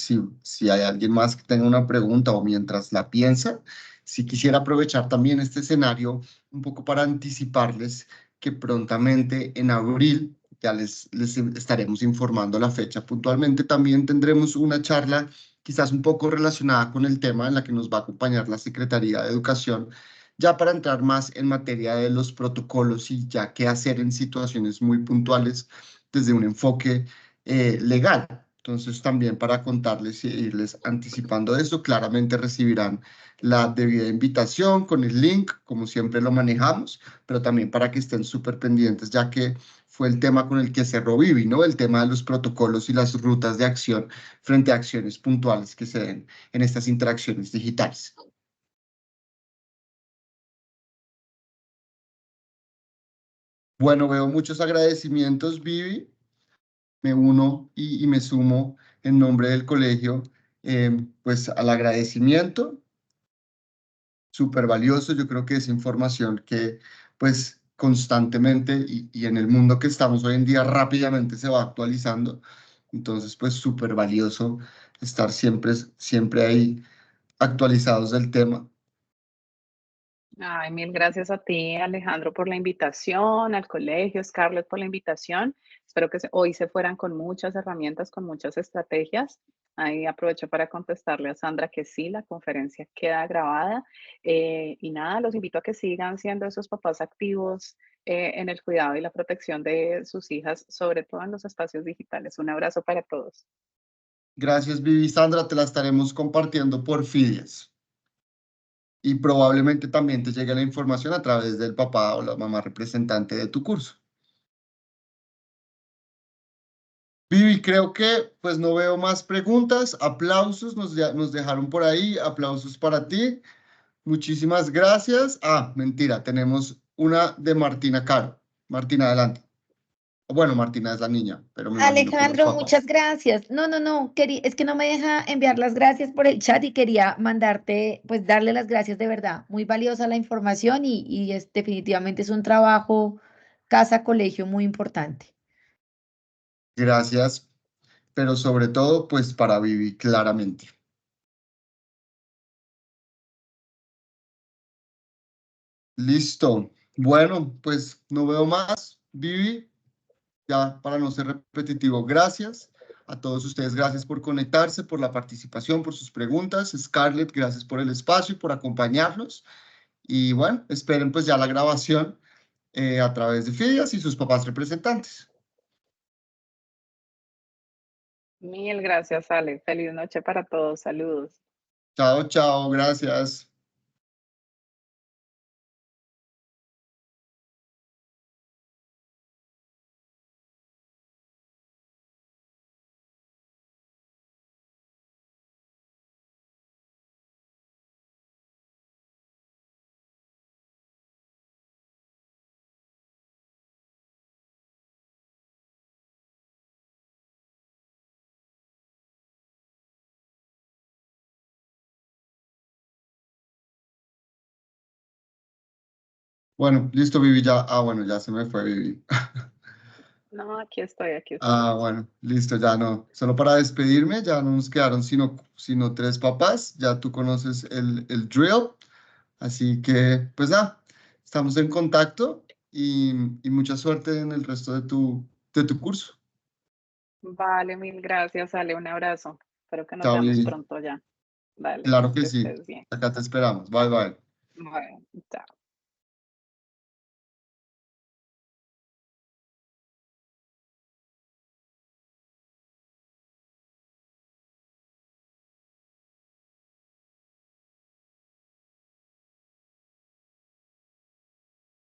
hay alguien más que tenga una pregunta o mientras la piensa, si quisiera aprovechar también este escenario un poco para anticiparles que prontamente en abril, ya les estaremos informando la fecha puntualmente, también tendremos una charla quizás un poco relacionada con el tema en la que nos va a acompañar la Secretaría de Educación, ya para entrar más en materia de los protocolos y ya qué hacer en situaciones muy puntuales desde un enfoque legal. Entonces, también para contarles y irles anticipando eso, claramente recibirán la debida invitación con el link, como siempre lo manejamos, pero también para que estén súper pendientes, ya que fue el tema con el que cerró Vivi, ¿no? El tema de los protocolos y las rutas de acción frente a acciones puntuales que se den en estas interacciones digitales. Bueno, veo muchos agradecimientos, Vivi. Me uno y me sumo en nombre del colegio, pues al agradecimiento, súper valioso. Yo creo que es información que pues constantemente y en el mundo que estamos hoy en día rápidamente se va actualizando. Entonces, pues súper valioso estar siempre ahí actualizados del tema. Ay, mil gracias a ti, Alejandro, por la invitación, al colegio, Scarlett, por la invitación. Espero que hoy se fueran con muchas herramientas, con muchas estrategias. Ahí aprovecho para contestarle a Sandra que sí, la conferencia queda grabada. Y nada, los invito a que sigan siendo esos papás activos en el cuidado y la protección de sus hijas, sobre todo en los espacios digitales. Un abrazo para todos. Gracias, Vivi. Sandra, te la estaremos compartiendo por Fides. Y probablemente también te llegue la información a través del papá o la mamá representante de tu curso. Vivi, creo que pues no veo más preguntas. Aplausos, nos dejaron por ahí. Aplausos para ti. Muchísimas gracias. Ah, mentira, tenemos una de Martina Caro. Martina, adelante. Bueno, Martina es la niña, pero me imagino que los Alejandro, muchas papás. gracias. No, es que no me deja enviar las gracias por el chat y quería mandarte, pues darle las gracias de verdad. Muy valiosa la información y definitivamente es un trabajo casa-colegio muy importante. Gracias, pero sobre todo pues para Vivi, claramente. Listo. Bueno, pues no veo más. Vivi, ya para no ser repetitivo, gracias a todos ustedes, gracias por conectarse, por la participación, por sus preguntas. Scarlett, gracias por el espacio y por acompañarnos. Y bueno, esperen pues ya la grabación a través de Fidias y sus papás representantes. Mil gracias, Ale. Feliz noche para todos. Saludos. Chao, chao, gracias. Bueno, listo, Vivi, ya. Ah, bueno, ya se me fue, Vivi. No, aquí estoy, aquí estoy. Ah, bueno, listo, ya no. Solo para despedirme, ya no nos quedaron sino tres papás. Ya tú conoces el drill. Así que, pues nada, estamos en contacto y mucha suerte en el resto de tu curso. Vale, mil gracias, Ale. Un abrazo. Espero que nos Chao, veamos Vivi. pronto ya. Vale, Claro que que sí. estés bien. Acá te esperamos. Bye, bye. Bueno, chao.